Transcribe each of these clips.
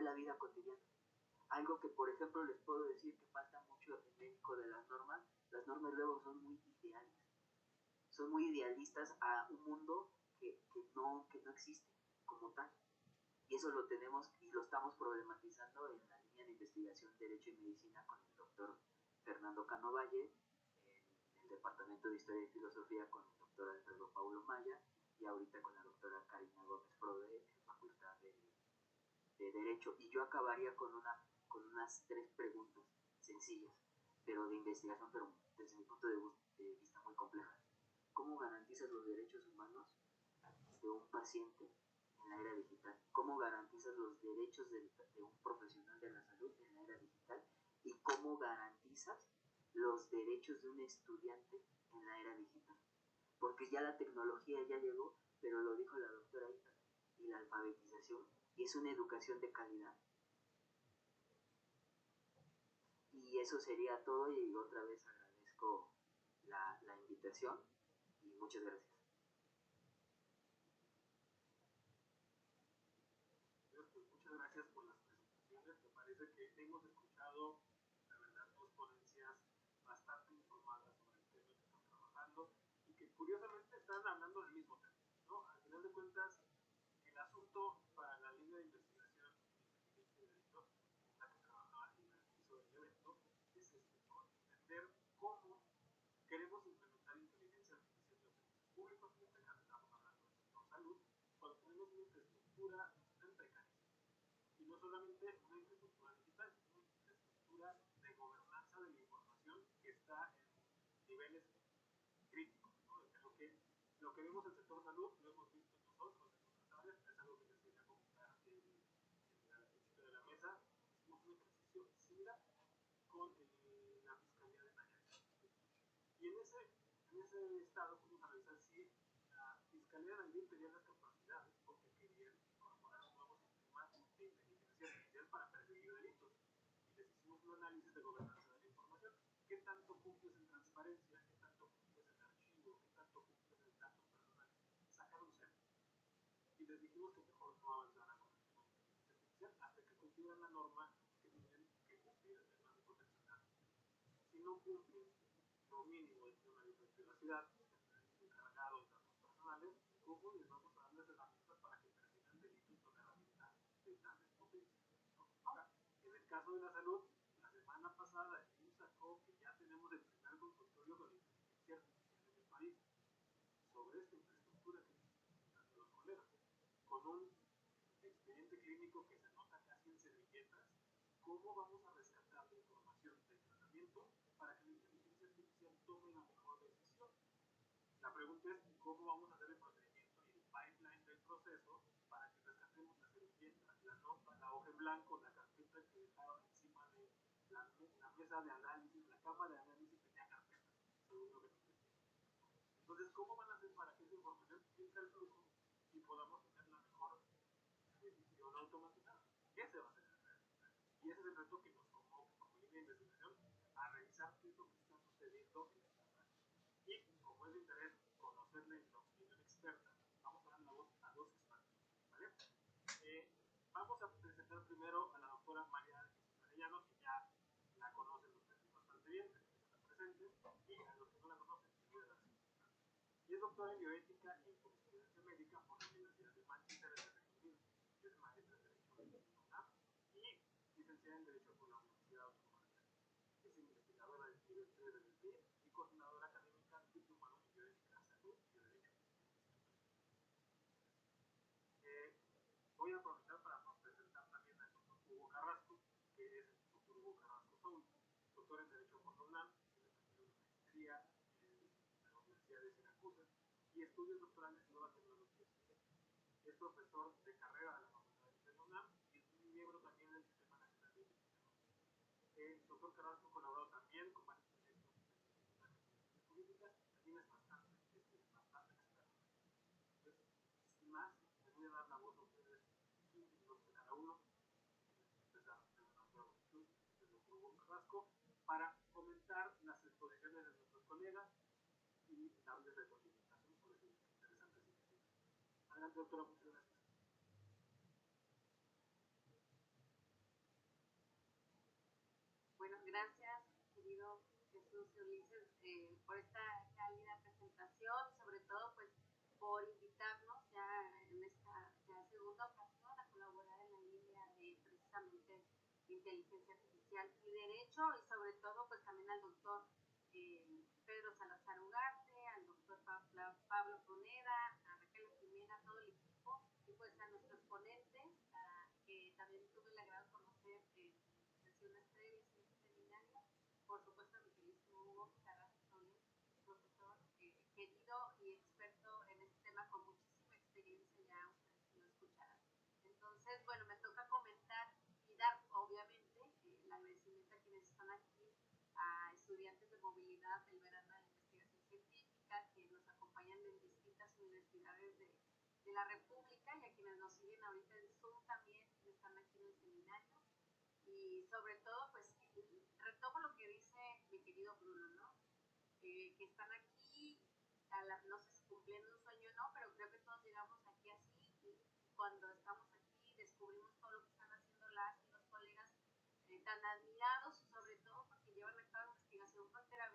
la vida cotidiana. Algo que, por ejemplo, les puedo decir que falta mucho en México de las normas luego son muy ideales, son muy idealistas a un mundo que no existe como tal. Y eso lo tenemos y lo estamos problematizando en la línea de investigación Derecho y Medicina con el doctor Fernando Cano Valle, en el Departamento de Historia y Filosofía con el doctor Alfredo Paulo Maya, y ahorita con la doctora Karina Gómez Frode en Facultad de Derecho. Y yo acabaría con unas 3 preguntas sencillas, pero de investigación, pero desde mi punto de vista muy complejas. ¿Cómo garantizas los derechos humanos de un paciente en la era digital? ¿Cómo garantizas los derechos de un profesional de la salud en la era digital? ¿Y cómo garantizas los derechos de un estudiante en la era digital? Porque ya la tecnología ya llegó, pero lo dijo la doctora Ita, y la alfabetización, y es una educación de calidad. Y eso sería todo, y otra vez agradezco la invitación y muchas gracias. Muchas gracias por las presentaciones. Me parece que hemos escuchado, la verdad, 2 ponencias bastante informadas sobre el tema que están trabajando y que curiosamente están hablando del mismo tema, ¿no? Al final de cuentas, el asunto para la línea de investigación en inteligencia de delito, la que trabaja en el piso del evento, es entender cómo queremos implementar inteligencia artificial en los servicios públicos. En este caso estamos hablando del sector salud, cuando tenemos una infraestructura tan precaria. Y no solamente una infraestructura digital, sino una infraestructura de gobernanza de la información que está en niveles críticos, ¿no? Lo que vemos en el sector salud, lo hemos visto nosotros en otras áreas, es algo que les quería comentar al principio de la mesa. Hicimos un ejercicio similar con la Fiscalía de Nayarit. Y en ese estado fuimos a revisar si la Fiscalía de Nayarit tenía las capacidades, porque querían incorporar un nuevo sistema de inteligencia artificial para perseguir delitos. Y les hicimos un análisis de gobernanza de la información. ¿Qué tanto cumples en transparencia? ¿Qué tanto cumples en archivo? ¿Qué tanto cumples en datos personales? Sacaron 0. Y les dijimos que mejor no avanzaran con el tema de inteligencia artificial hasta que cumplieran la norma que tienen que cumplir en temas de protección de datos. Si no cumplen lo mínimo del tema de privacidad, encargado de datos personales, ¿cómo les vamos a dar las herramientas para que persigan delitos con herramientas de tales potencias? Ahora, en el caso de la salud, la semana pasada el IMSS sacó que ya tenemos el primer consultorio con inteligencia artificial en el país sobre esta infraestructura que necesitan los colegas, con un expediente clínico que se nota casi en servilletas. ¿Cómo vamos a rescatar la información del tratamiento para que la inteligencia artificial tome la mejor decisión? La pregunta es cómo vamos a hacer el procedimiento y el pipeline del proceso para que rescatemos la servilleta, la nota, la hoja en blanco, la carpeta que dejaron encima de la mesa de análisis, la cama de análisis tenía carpetas, según lo que nos decían. Entonces, ¿cómo van a hacer para que esa información entre al flujo y podamos tener la mejor decisión automatizada? Ese va a ser el reto. Y ese es el reto que nos convoca como línea de investigación a revisar qué es lo que está sucediendo en estas áreas. Y como es de interés conocerle la opinión experta, vamos a dar la voz a 2 expertos, ¿vale? Vamos a presentar primero a la doctora María Jesús Arellano, que ya la conocen ustedes bastante bien, que está presente, y a los que no la conocen, les voy a dar su presentación. Y es doctora en bioética y en jurisprudencia médica por la Universidad de Manchester en el Reino Unido. Es maestra en Derecho en la UNAM y licenciada en Derecho por la Universidad Autónoma de México. Es investigadora del nivel 3 del PIB y coordinadora académica del Diplomado en Bioética, Salud y Derecho. Voy a aprovechar para presentar también al doctor Hugo Carrasco, que es el doctor Hugo Carrasco Soul, doctor en Derecho por la UNAM, tiene también una maestría en la Universidad de Siracusa y estudios doctorales en nuevas tecnologías. Es profesor de carrera de la Facultad de la UNAM y es miembro también del Sistema Nacional de Investigadores. El doctor Carrasco colaboró también con varios proyectos de políticas y también es bastante experto. Entonces, sin más, les voy a dar la voz a ustedes, 15 minutos de cada uno. Empezar desde el doctor Hugo Carrasco para comentar las exposiciones de nuestros colegas y darles retroalimentación sobre sus interesantes iniciativas. Adelante, doctora, muchas gracias. gracias, querido Jesús y Ulises, por esta cálida presentación y sobre todo pues por invitarnos ya en esta ya segunda ocasión a colaborar en la línea de precisamente inteligencia artificial y derecho, y sobre todo pues también al doctor Pedro Salazar Ugarte, al doctor Pablo Pruneda, a Raquel Jimena, a todo el equipo, y pues a nuestros ponentes, que también tuve el agrado de conocer sesiones previas en este seminario. Por supuesto, a mi queridísimo Hugo Carrasco Soler, profesor querido y experto en este tema con muchísima experiencia, ya ustedes lo escucharán. Entonces, bueno, me toca comentar y dar, obviamente, el agradecimiento a quienes están aquí, a estudiantes de movilidad del verano de la investigación científica que nos acompañan en distintas universidades de la República, y a quienes nos siguen ahorita en Zoom también, que están aquí en el seminario. Y sobre todo, pues, retomo lo que dice mi querido Bruno, ¿no? Que están aquí, no sé si cumpliendo un sueño o no, pero creo que todos llegamos aquí así, y cuando estamos aquí descubrimos todo lo que están haciendo las y los colegas tan admirados, sobre todo porque llevan a cabo investigación frontera.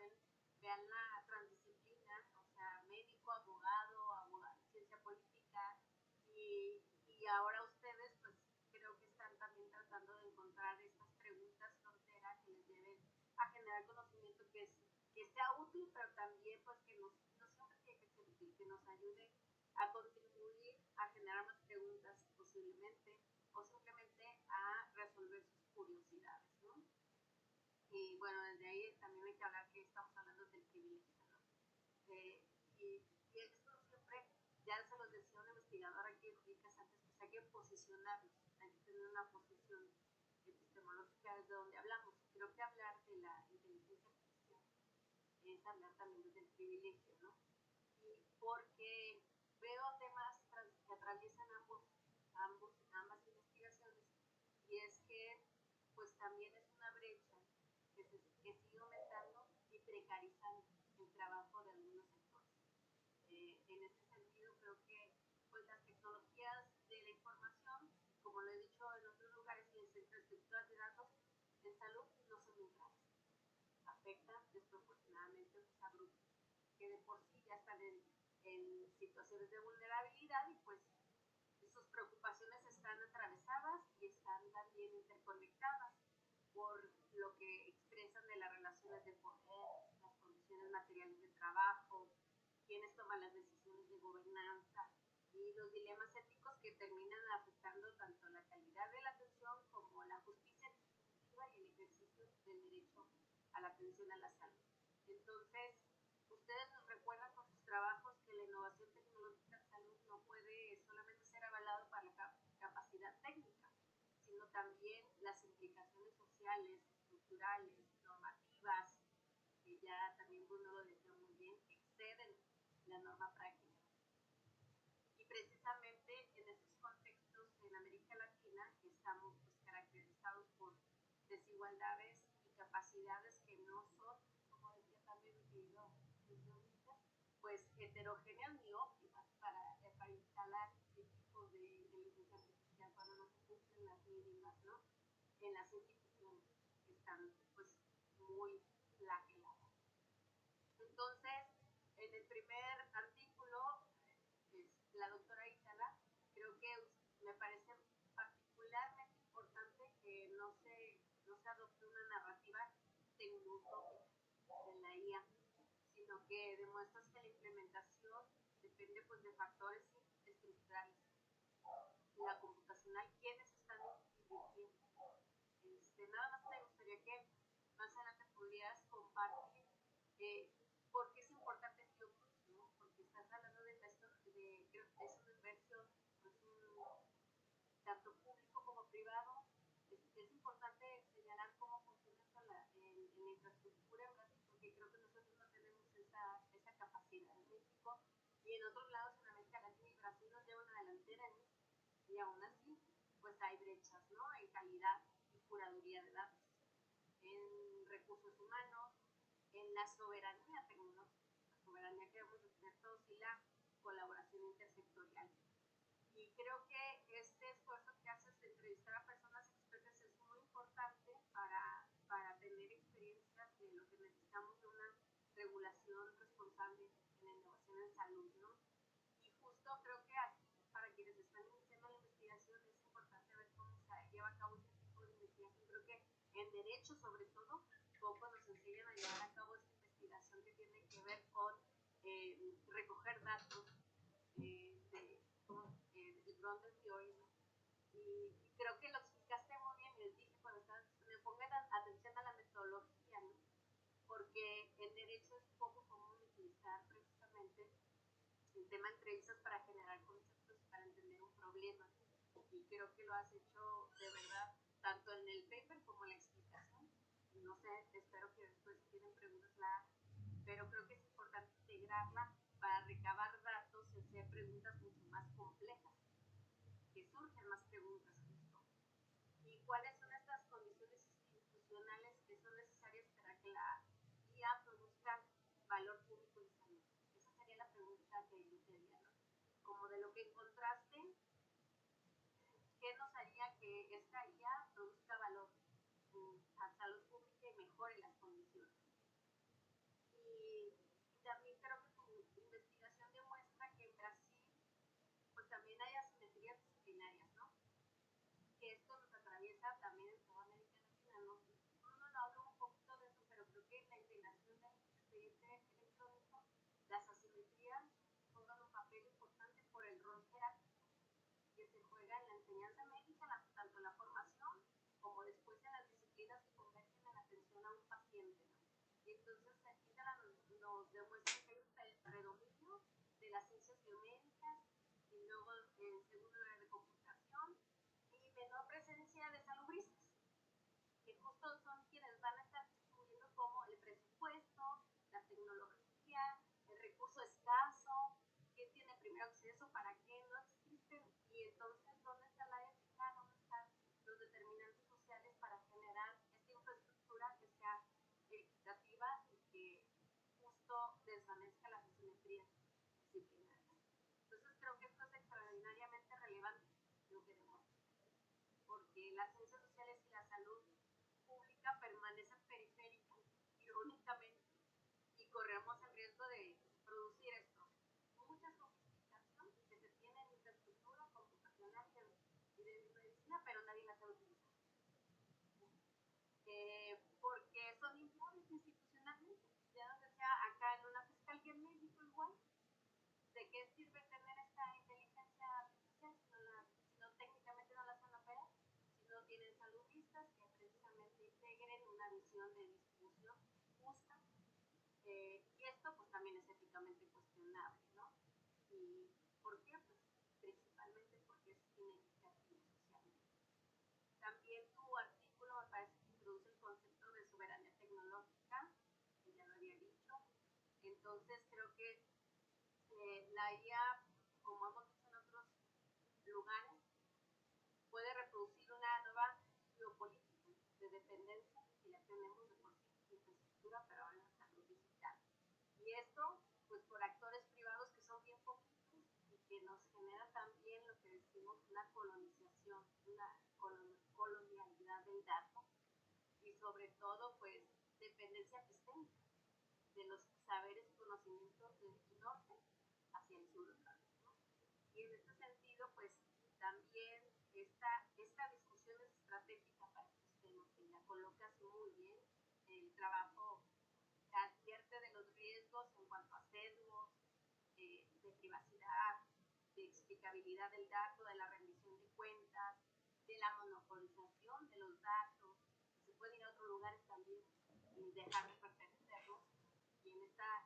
Vean la transdisciplina, o sea, médico, abogado, ciencia política, y ahora ustedes pues creo que están también tratando de encontrar estas preguntas frontera que les lleven a generar conocimiento que sea útil, pero también pues que no siempre tiene que ser útil, que nos ayude a contribuir a generar más preguntas posiblemente, o simplemente a resolver sus curiosidades, ¿no? Y bueno, desde ahí también hay que hablar que estamos hablando del privilegio, ¿no? Y esto siempre, ya se los decía un investigador aquí en Ricas antes, pues hay que posicionarnos, hay que tener una posición epistemológica desde donde hablamos. Creo que hablar de la inteligencia artificial es hablar también del privilegio, ¿no? Y porque veo temas que atraviesan ambas investigaciones, y es que pues también es una brecha que sigue aumentando y precarizando el trabajo de algunos sectores. En ese sentido, creo que pues las tecnologías de la información, como lo he dicho en otros lugares, y las infraestructuras de datos en salud no son neutrales, afectan desproporcionadamente pues, a grupos que de por sí ya están en situaciones de vulnerabilidad, y pues sus preocupaciones están atravesadas y están también interconectadas por lo que expresan de las relaciones de poder, las condiciones materiales de trabajo, quienes toman las decisiones de gobernanza y los dilemas éticos que terminan afectando tanto la calidad de la atención como la justicia distributiva y el ejercicio del derecho a la atención a la salud. Entonces, ustedes nos recuerdan con sus trabajos que la innovación tecnológica en salud no puede solamente ser avalado para la capacidad técnica, sino también las implicaciones sociales, estructurales, normativas, que ya también Bruno lo decía muy bien, exceden la norma práctica. Y precisamente en esos contextos en América Latina estamos pues, caracterizados por desigualdades y capacidades que no son, como decía también mi querido pues heterogéneas ni óptimas para instalar este tipo de inteligencia artificial cuando no se cumplen las mínimas, ¿no? En las instituciones que están pues muy flageladas. Entonces, en el primer artículo, la doctora Isala, creo que me parece particularmente importante que no se adopte una narrativa tecnoutópica de la IA, sino que demuestras que la implementación depende pues, de factores estructurales. La computacional, ¿quiénes están invirtiendo? Nada más me gustaría que más adelante pudieras compartir por qué es importante Fiocruz, ¿no? Porque estás hablando de creo que es una inversión, pues tanto público como privado. Es importante señalar cómo funciona esto en la infraestructura en Brasil, porque creo que nosotros no tenemos esa capacidad en México, y en otros lados en América Latina y Brasil nos lleva una delantera en esto, y aún así pues hay brechas, ¿no? En calidad y curaduría de datos, en recursos humanos, en la soberanía tecnológica, la soberanía que debemos de tener todos, y la colaboración intersectorial. Y creo que este esfuerzo que haces de entrevistar a personas expertas es muy importante para tener justo creo que aquí, para quienes están iniciando la investigación, es importante ver cómo se lleva a cabo este tipo de investigación. Creo que en derecho, sobre todo, poco nos enseñan a llevar a cabo esta investigación que tiene que ver con recoger datos del Grundle Theory, ¿no? Y creo que lo explicaste muy bien, les dije cuando estabas, me pongan atención a la metodología, ¿no? Porque en derecho es poco común utilizar precisamente el tema de entrevistas para generar conceptos, para entender un problema. Y creo que lo has hecho de verdad, tanto en el paper como en la explicación. No sé, espero que después si tienen preguntas la hagan, pero creo que es importante integrarla para recabar datos y hacer preguntas mucho más complejas, que surgen más preguntas justo. ¿Y cuáles son estas condiciones institucionales que son necesarias para que la IA produzca valor público en salud? Esa sería la pregunta que yo te haría, ¿no? Como de lo que encontraste, ¿qué nos haría que esta IA produzca valor a salud pública y mejore las condiciones? Y también creo que tu investigación demuestra que en Brasil pues también hay asimetrías disciplinarias, ¿no? Que esto nos atraviesa también en toda América Latina, ¿no? Uno no habló un poquito de eso, pero creo que en la integración del expediente electrónico las asimetrías juegan un papel importante por el rol jerárquico que se juega en la enseñanza médica, tanto en la formación como después en las disciplinas que convergen en la atención a un paciente, ¿no? Y entonces aquí nos demuestra que hay un predominio de las ciencias biomédicas y luego en segundo lugar de computación y menor presencia de salubristas, que justo son quienes van a estar distribuyendo como el presupuesto, la tecnología, el recurso escaso, quién tiene primero acceso, para qué no existen, y entonces dónde está la ética, dónde están los determinantes sociales para generar esta infraestructura que sea equitativa y que justo desvanezca las asimetrías disciplinarias. Entonces creo que esto es extraordinariamente relevante, lo que demuestra, porque las ciencias sociales y la salud pública permanecen periféricas, irónicamente, y corremos el riesgo de producir esto. Mucha sofisticación que se tiene en infraestructura computacional y de medicina, pero nadie la sabe utilizar. Porque son impunes institucionalmente. Ya nos decía acá en una fiscalía en México igual, ¿de qué sirve tener esta inteligencia artificial si no técnicamente no la saben operar? Si no tienen saludistas que precisamente integren una visión de distribución justa. Y esto pues también es éticamente cuestionable, ¿no? ¿Y por qué? Pues principalmente porque es inequitativo socialmente. También tu artículo me parece que introduce el concepto de soberanía tecnológica, que ya lo había dicho. Entonces creo que la IA, como hemos visto en otros lugares, puede reproducir una nueva geopolítica de dependencia que ya tenemos de por sí en infraestructura, pero ahora en la salud digital. Y esto, pues por actores privados que son bien poquitos y que nos genera también lo que decimos una colonización, una colonialidad del dato y sobre todo, pues, dependencia epistémica de los saberes y conocimientos del norte hacia el sur otra vez, ¿no? Y en este sentido, pues también esta discusión es estratégica para estos temas, que la colocas muy bien. El trabajo advierte de los riesgos en cuanto a sesgos, de privacidad, de explicabilidad del dato, de la rendición de cuentas, de la monopolización de los datos. Se puede ir a otros lugares también y dejar de pertenecerlos. Y en esta,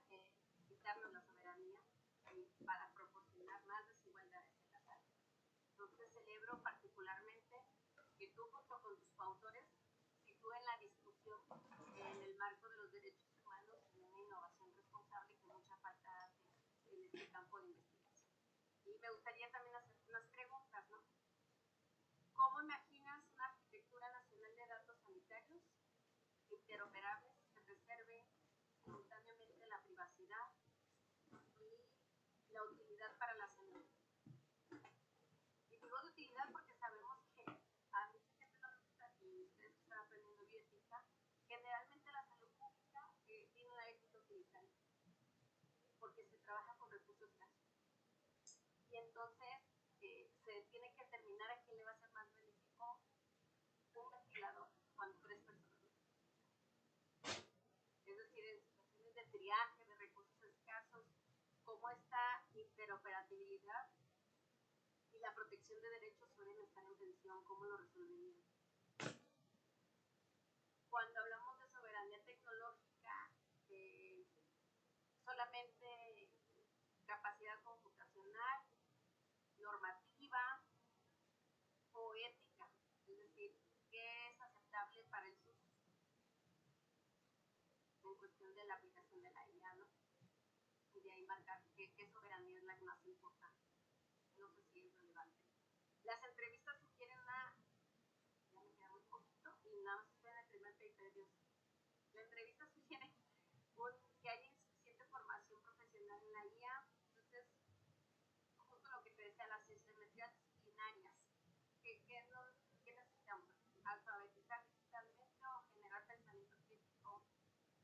quitarnos la soberanía para proporcionar más desigualdades en la salud. Entonces celebro particularmente que tú junto con tus coautores sitúen la discusión en el marco de los derechos humanos y una innovación responsable que mucha falta hace en este campo de investigación. Y me gustaría también hacer unas preguntas, ¿no? ¿Cómo imaginas una arquitectura nacional de datos sanitarios interoperables que preserve simultáneamente la privacidad y la utilidad para la salud? Y digo de utilidad porque sabemos que a mucha gente no le gusta, y ustedes que están aprendiendo bioética, generalmente la salud pública tiene una ética utilitaria porque se trabaja con recursos escasos. Y y entonces se tiene que determinar a quién le va a ser más benéfico un ventilador cuando 3 personas. Es decir, en situaciones de triaje, de recursos escasos, cómo esta interoperabilidad y la protección de derechos suelen estar en tensión, cómo lo resolverían. Cuando hablamos de soberanía tecnológica, solamente capacidad computacional, normativa o ética, es decir, qué es aceptable para el SUS en cuestión de la aplicación de la IA, ¿no? Y de ahí marcar qué soberanía es la más importante. No sé si es relevante. Las entrevistas sugieren ya me queda muy poquito, y nada más estoy en el primer paper, Dios. La entrevista sugiere que haya insuficiente formación profesional en la IA, entonces, justo lo que te decía, las asimetrías disciplinarias, ¿qué necesitamos? Alfabetizar digitalmente o generar pensamiento crítico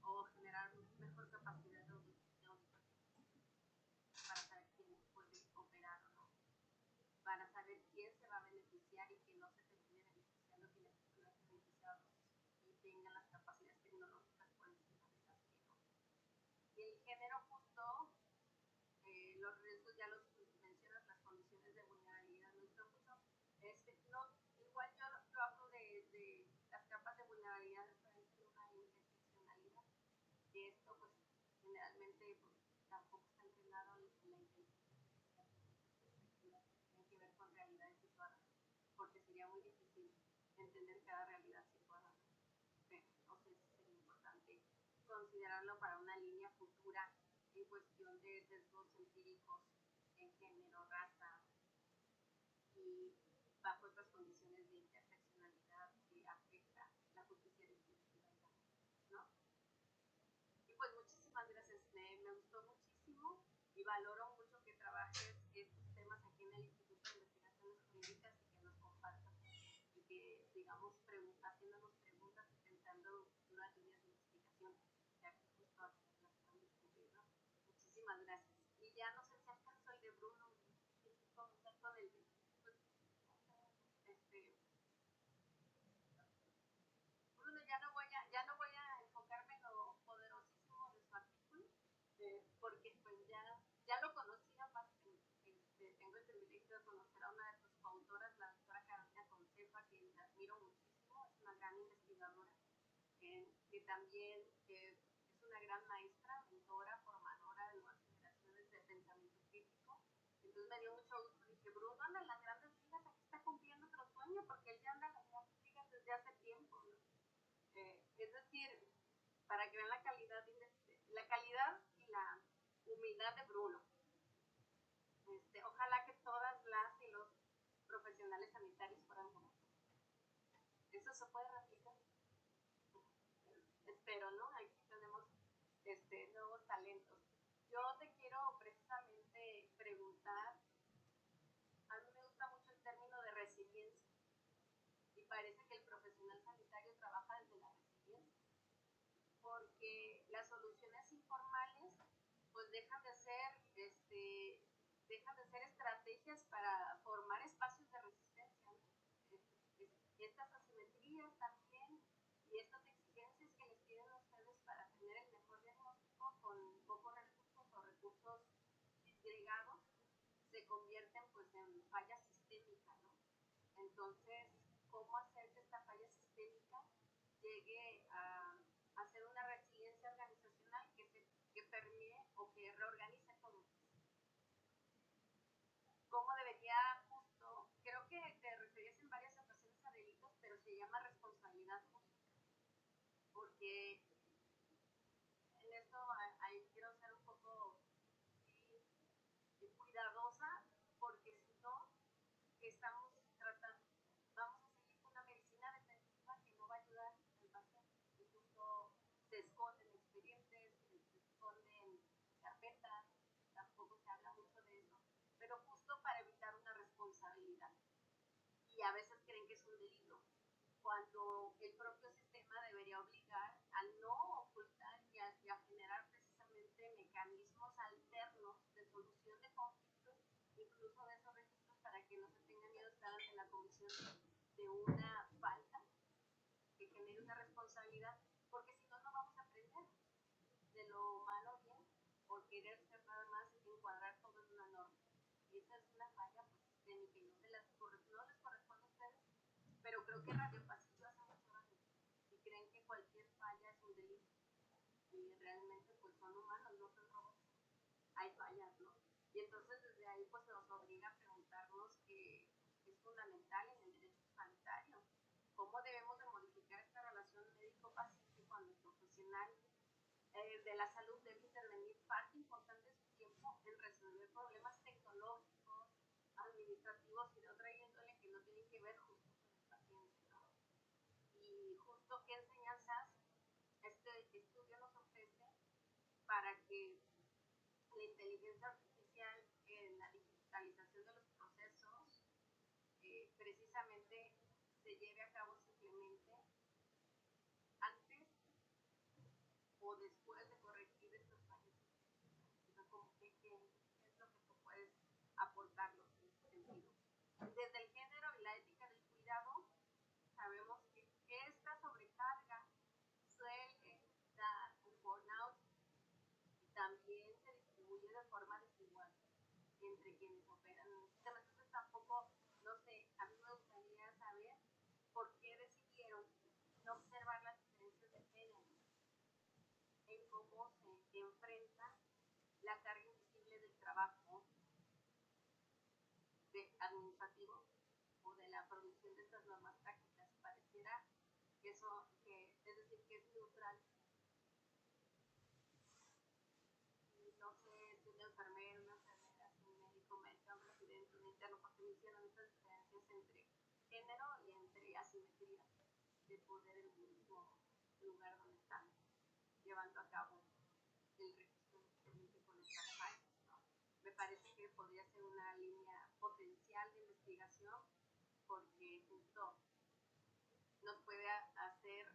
o generar mejor capacidad de audición para saber quién puede operar o no, para saber quién se va a beneficiar y que no se termine beneficiando quienes están beneficiados y tengan las capacidades tecnológicas por encima de las que no. Y el género justo, los riesgos ya los mencionas, las condiciones de vulnerabilidad, no está mucho. No, igual yo hablo de las capas de vulnerabilidad frente a una interseccionalidad, que esto pues generalmente pues, tampoco está entrenado en la inteligencia artificial, tiene que ver con realidades situadas, porque sería muy difícil entender cada realidad situada. No sé si sería importante considerarlo para una línea futura en cuestión de sesgos empíricos en género, raza y bajo otras condiciones de interseccionalidad que afecta la justicia distributiva, ¿no? Y pues muchísimas gracias, me gustó muchísimo y valoro mucho que trabajes estos temas aquí en el Instituto de Investigaciones Jurídicas y que nos compartas y que sigamos haciéndonos preguntas y pensando nuevas líneas de investigación, ya que justo las podemos descubrir, ¿no? Muchísimas gracias. Y ya no sé si alcanzó el de Bruno, comenzar con el de Bruno, ya no voy a enfocarme en lo poderosísimo de su artículo, porque pues ya lo conocía, aparte, tengo el privilegio de conocer a una de sus coautoras, la doctora Carolina Concefa, que la admiro muchísimo, es una gran investigadora, que también es una gran maestra, mentora, formadora de nuevas generaciones de pensamiento crítico. Entonces me dio mucho gusto, dije, Bruno anda en las grandes ligas, aquí está cumpliendo otro sueño, porque él ya anda en las grandes ligas desde hace tiempo, ¿no? Es decir, para que vean la calidad y la humildad de Bruno. Ojalá que todas las y los profesionales sanitarios fueran como eso. Se puede replicar. Espero, ¿no? Aquí tenemos nuevos talentos. Yo te quiero precisamente preguntar, a mí me gusta mucho el término de resiliencia y parece que el profesional sanitario trabaja desde la resiliencia, porque las soluciones informales pues dejan de ser estrategias para formar espacios de resistencia, ¿no? Estas asimetrías también y estas exigencias que les piden a ustedes para tener el mejor diagnóstico con pocos recursos o recursos disgregados se convierten pues en falla sistémica, ¿no? Entonces, ¿cómo hacer que esta falla sistémica llegue a ser una resiliencia organizacional que permee o que reorganice todo? ¿Cómo debería justo? Creo que te referías en varias ocasiones a delitos, pero se llama responsabilidad justa, porque en esto ahí quiero ser un poco cuidadosa, porque si no, estamos tratando, vamos a seguir con una medicina defensiva que no va a ayudar al paciente. Incluso se esconden expedientes, se esconden carpetas, tampoco se habla mucho de eso, pero justo para evitar una responsabilidad. Y a veces creen que es un delito, cuando el propio sistema debería obligar a no ocultar y a generar precisamente mecanismos alternos de solución de conflictos, incluso incluso de esos registros para que no se tenga miedo a estar ante la comisión de una falta que genere una responsabilidad, porque si no, no vamos a aprender de lo malo bien por querer ser nada más encuadrar todo en una norma. Y esa es una falla pues, sistémica y no les corresponde a ustedes, pero creo que Radio Pasillo hace mucho daño y creen que cualquier falla es un delito. Y realmente pues son humanos, no son robots. Hay fallas, ¿no? Y entonces desde ahí pues nos obliga a preguntarnos que es fundamental en el derecho sanitario. ¿Cómo debemos de modificar esta relación médico-paciente cuando el profesional de la salud debe intervenir parte importante de su tiempo en resolver problemas tecnológicos, administrativos y de otra índole que no tienen que ver justo con el paciente, ¿no? Y justo qué enseñanzas este estudio nos ofrece para que la inteligencia artificial en la digitalización de los procesos precisamente se lleve a cabo simplemente antes o después de corregir estos fallos. O sea, como que, es lo que tú puedes aportarlos en ese sentido. Desde el género y la ética del cuidado, sabemos que esta sobrecarga suele dar un burnout y también se distribuye de forma desigual entre quienes operan en el sistema. Entonces tampoco, no sé, a mí me gustaría saber por qué decidieron no observar las diferencias de género en cómo se enfrenta la carga invisible del trabajo administrativo o de la producción de estas normas prácticas. Pareciera que eso, es decir, que es neutral. Y no sé si una enfermera, si un médico, un residente, un interno, porque me hicieron estas diferencias entre género y entre asimetría de poder en el mismo lugar donde están llevando a cabo el registro con estas fallas, ¿no? Me parece que podría ser una línea potencial de investigación porque justo nos puede hacer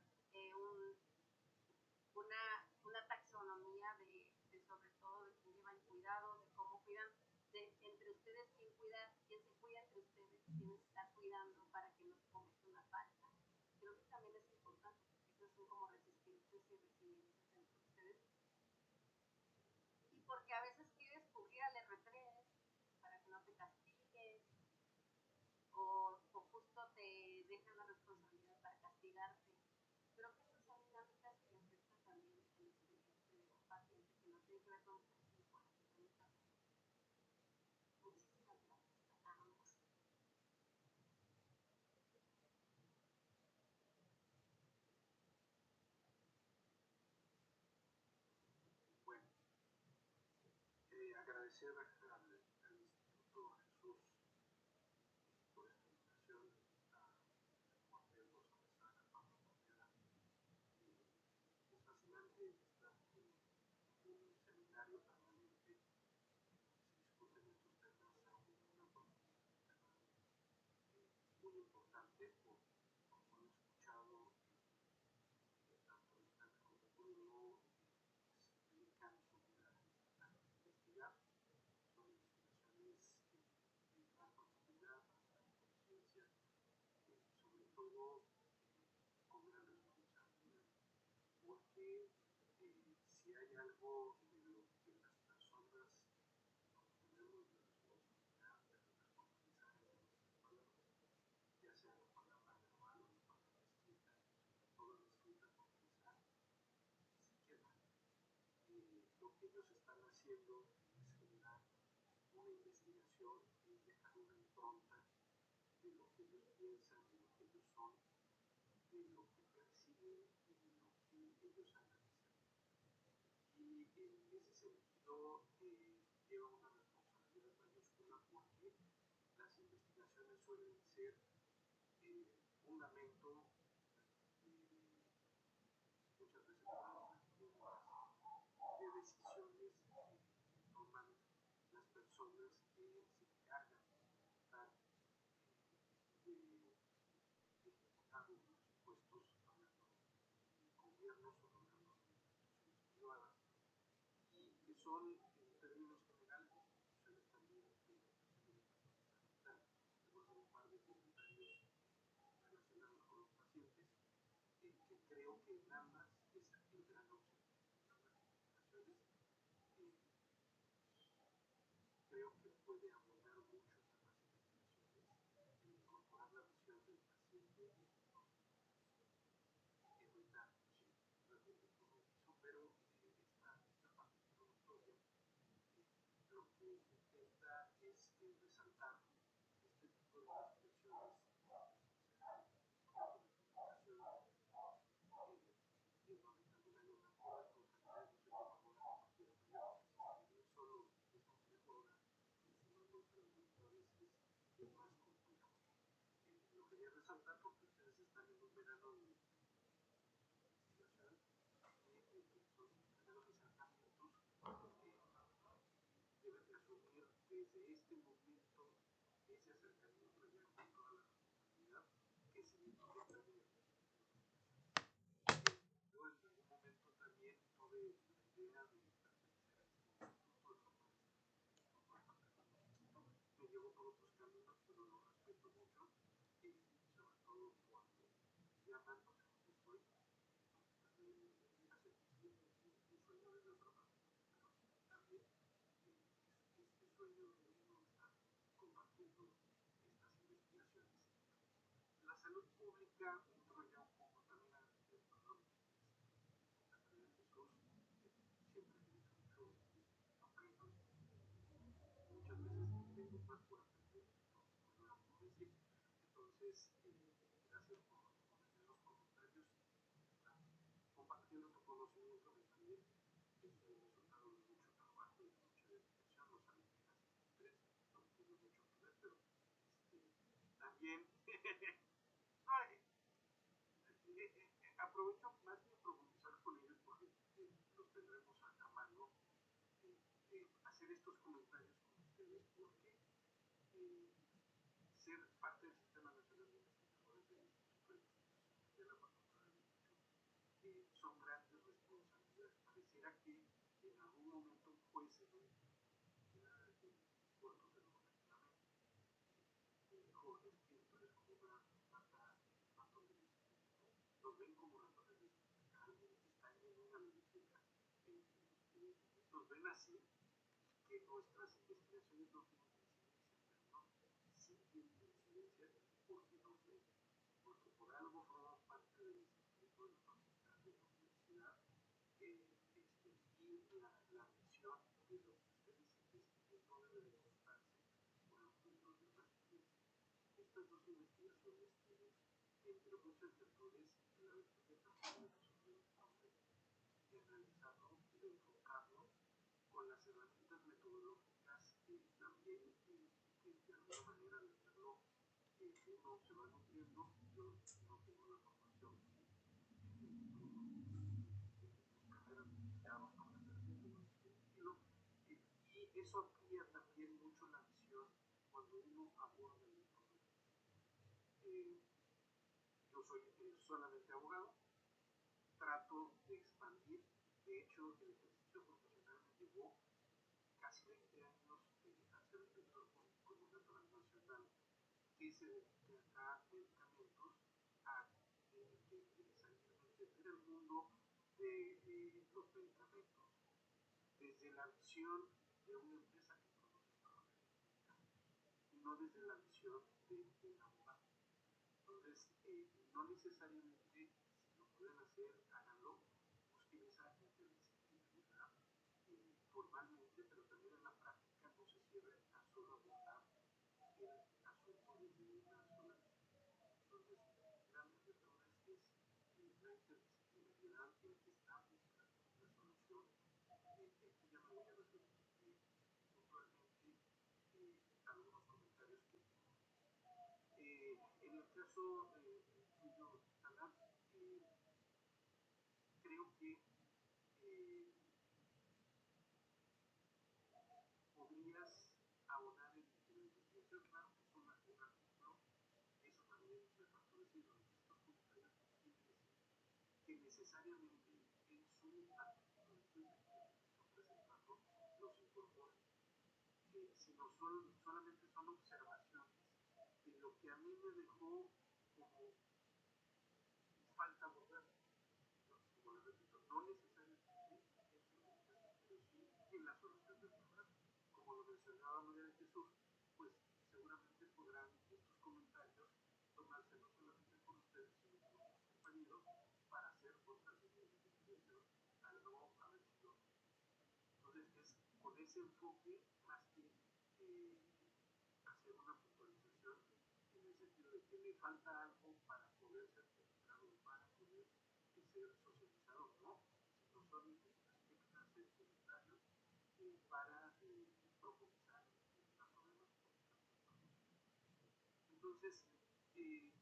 una taxonomía de sobre todo de quién lleva el cuidado, de cómo cuidan, de entre ustedes quién se cuida entre ustedes, quién está cuidando para que no se cometa una falta. Creo que también es importante porque esas son como resistencias y resiliencias entre ustedes. Y porque a veces quieres cubrir al R3 para que no te castiguen o justo te dejan la responsabilidad para castigarte. Creo que esas son dinámicas que afectan también el expediente de un paciente que no tiene que ver con ustedes, sino con el sistema también. Muchísimas gracias a ambos. Bueno, agradecer al Instituto Jesús por esta invitación, a Juan Pedro Salazar, a Pablo Moneda. Es fascinante estar en un seminario permanente donde se discuten estos temas a una profundidad muy importante como lo he escuchado tanto ahorita en el currículum se dedican su vida a investigar. Son investigaciones de gran profundidad, basadas en conciencia, sobre todo con gran responsabilidad, porque si hay algo de lo que las personas nos tenemos la responsabilidad de responsabilizar es de nuestras palabras, ya sea la palabra verbal o la palabra escrita, sobre todo la escrita porque esa se queda. Lo que ellos están haciendo es generar una investigación, es dejar una impronta de lo que ellos piensan, de lo que ellos son, de lo que persiguen y de lo que ellos analizan. Y en ese sentido lleva una responsabilidad mayúscula porque las investigaciones suelen ser un lamento muchas veces de decisiones que toman las personas que se encargan como tal de ejecutar los presupuestos, hablando de gobiernos o hablando de instituciones privadas, y que son en términos generales instituciones también de educación en ambas es el gran objetivo. En ambas investigaciones creo que puede abonar mucho en ambas investigaciones, en incorporar la visión del paciente en evitar, sí, realmente profundizo, pero esta parte introductoria lo que intenta es resaltar este tipo de investigaciones en donde también hay una corresponsabilidad de cierta manera mayor, no solo es complejo ahora, sumando otros monitores es más complejo. Lo quería resaltar porque ustedes están en un verano de investigación y son sus primeros acercamientos, deben de asumir desde este momento ese acercamiento ya con toda la responsabilidad que significa estar en el yo en algún momento también tuve la idea de pertenecer a este instituto, me llevó por otros caminos, pero lo respeto mucho, sobre todo cuando llaman, pues aquí estoy, también hacer mi sueño desde otra manera, pero también este sueño de uno estar compartiendo estas investigaciones. La salud pública, entro ya un poco también a perdón, Jesús, siempre me dice mucho, aprendo, muchas veces tengo más por aprender, no lo puedo decir. Entonces, gracias por los comentarios y estar compartiendo tu conocimiento que también es el resultado de mucho trabajo y de mucha dedicación, no saben que nací con tres, no tiene mucho que ver, pero también ay, aprovecho más bien profundizar con ellos porque los tendremos a mano, hacer estos comentarios con ustedes porque ser parte del Sistema Nacional de Investigadores del Instituto de Investigación de la Facultad de Derecho son grandes responsabilidades. Pareciera que en algún momento un juez en un puerto se lo comento a la mente. Me dijo, es que tú eres como una rata, ratón de biblioteca. Nos ven como ratones de biblioteca. Alguien está en una biblioteca. Nos ven así, que nuestras investigaciones no tienen incidencia, pero no, sí tienen incidencia porque nos ven, porque por algo forman parte del instituto, de la facultad, de la universidad, y la misión de lo que ustedes investiguen no debe de cortarse por lo que los demás piensen. Estas dos investigaciones tienen, entre muchas virtudes, la virtud de también de resolver un problema, de analizarlo, de enfocarlo con las herramientas metodológicas también que de alguna manera al hacerlo uno se va nutriendo. Yo no tengo la formación de carreras de posgrado, no me permite por el estilo, y eso amplía también mucho la visión cuando uno aborda el problema. Yo soy solamente abogado, trato de expandir, de hecho el ejercicio profesional me llevó casi 20 años a ser director jurídico en una transnacional que se dedica a medicamentos, a entender el mundo de los medicamentos desde la visión de una empresa que produce farmacéutica y no desde la visión de un abogado. Entonces, no necesariamente, si lo pueden hacer, háganlo, busquen esa interdisciplinaridad formalmente, pero también en la práctica no se cierren a solo abordar el asunto desde una sola disciplina. Entonces, grandes virtudes es la interdisciplinaridad, el que están buscando una solución. Aquí ya me voy a referir puntualmente algunos comentarios que tengo. En el caso tuyo, Salah, creo que podrías abonar en la investigación. Claro que es un artículo, eso también me faltó decirlo. Estos comentarios no quieren decir que necesariamente en su artículo de investigación que están presentando los incorporen, sino solamente son observaciones de lo que a mí me dejó como falta abordar. mencionaba María de Jesús, pues seguramente podrán estos comentarios tomarse no solamente por ustedes, sino por sus compañeros, para hacer otras líneas de investigación al no haber sido. Entonces, es con ese enfoque más que hacer una puntualización en el sentido de que le falta algo para poder ser publicado, para poder ser socializado, no, sino son expectativas de comentarios para profundizar en la problemática. Entonces, en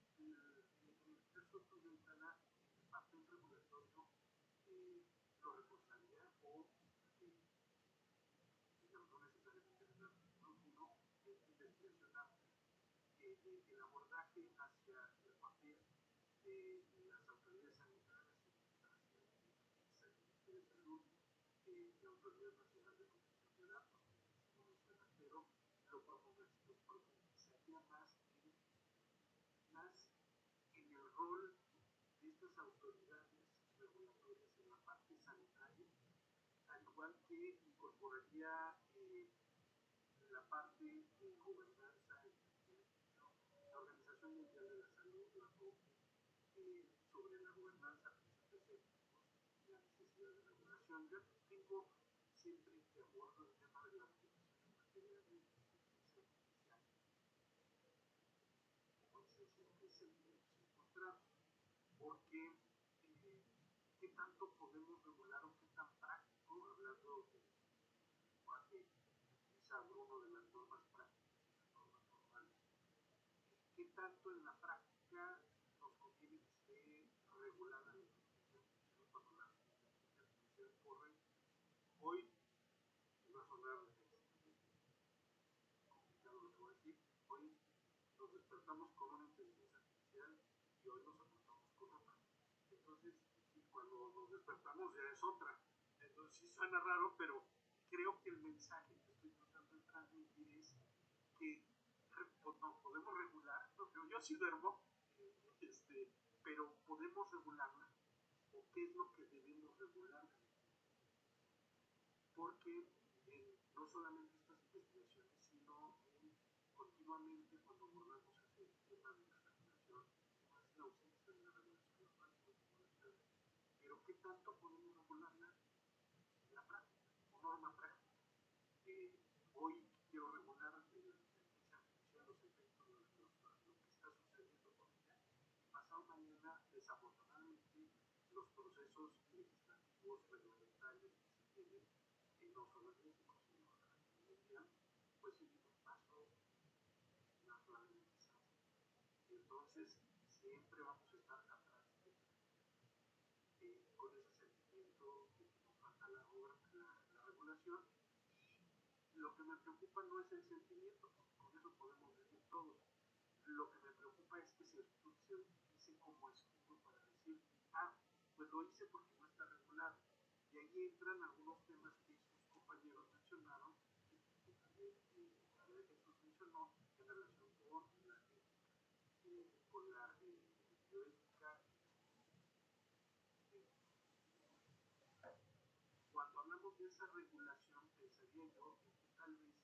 el caso tuyo, Itana, el papel regulatorio lo reforzaría o digamos, no necesariamente en el artículo 1, investigación amplia, el abordaje hacia el papel de las autoridades sanitarias y el Ministerio de Salud y Autoridad Nacional de Protección de Datos, que se menciona, pero lo profundizaría más en el rol de estas autoridades regulatorias en la parte sanitaria, al igual que incorporaría la parte de gobernanza y beneficio. La Organización Mundial de la Salud, la OMS, sobre la gobernanza, principios éticos y la necesidad de regulación. Yo tengo siempre que abordo el tema de la regulación en materia de inteligencia artificial, conciencia de encontrados, porque qué tanto podemos regular o qué tan práctico, hablando del lenguaje que utiliza Bruno de las normas prácticas y las normas normales, qué tanto en la práctica nos conviene que esté regulada la inteligencia artificial cuando la inteligencia artificial corre hoy, y va a sonar complicado lo que voy a decir, hoy nos despertamos con una inteligencia artificial y hoy nos acostamos con otra. Entonces, y cuando nos despertamos ya es otra. Entonces sí suena raro, pero creo que el mensaje que estoy tratando de transmitir es que pues, no, podemos regular, yo sí duermo, pero podemos regularla, o qué es lo que debemos regular, porque no solamente estas investigaciones, sino continuamente cuando abordamos ese tema de la regulación, no es la ausencia de la regulación, la falta de regulación, pero qué tanto podemos regularla en la práctica, como norma práctica. Hoy quiero regular la inteligencia artificial, los efectos, lo que está sucediendo con ella, y pasado mañana, desafortunadamente, los procesos legislativos, reglamentarios que se tienen, no solo en México, sino a nivel mundial, pues siguen un paso más ralentizado. Y entonces, siempre vamos a estar atrás con ese sentimiento de que nos falta la regulación. Y lo que me preocupa no es el sentimiento, porque con eso podemos vivir todos. Lo que me preocupa es que se utilice como escudo para decir, pues lo hice porque no está regulado. Y ahí entran algunos temas que sus compañeros mencionaron, que también María de Jesús mencionó, en relación con la ética, con la bioética. Cuando hablamos de esa regulación, pensaría yo en que tal vez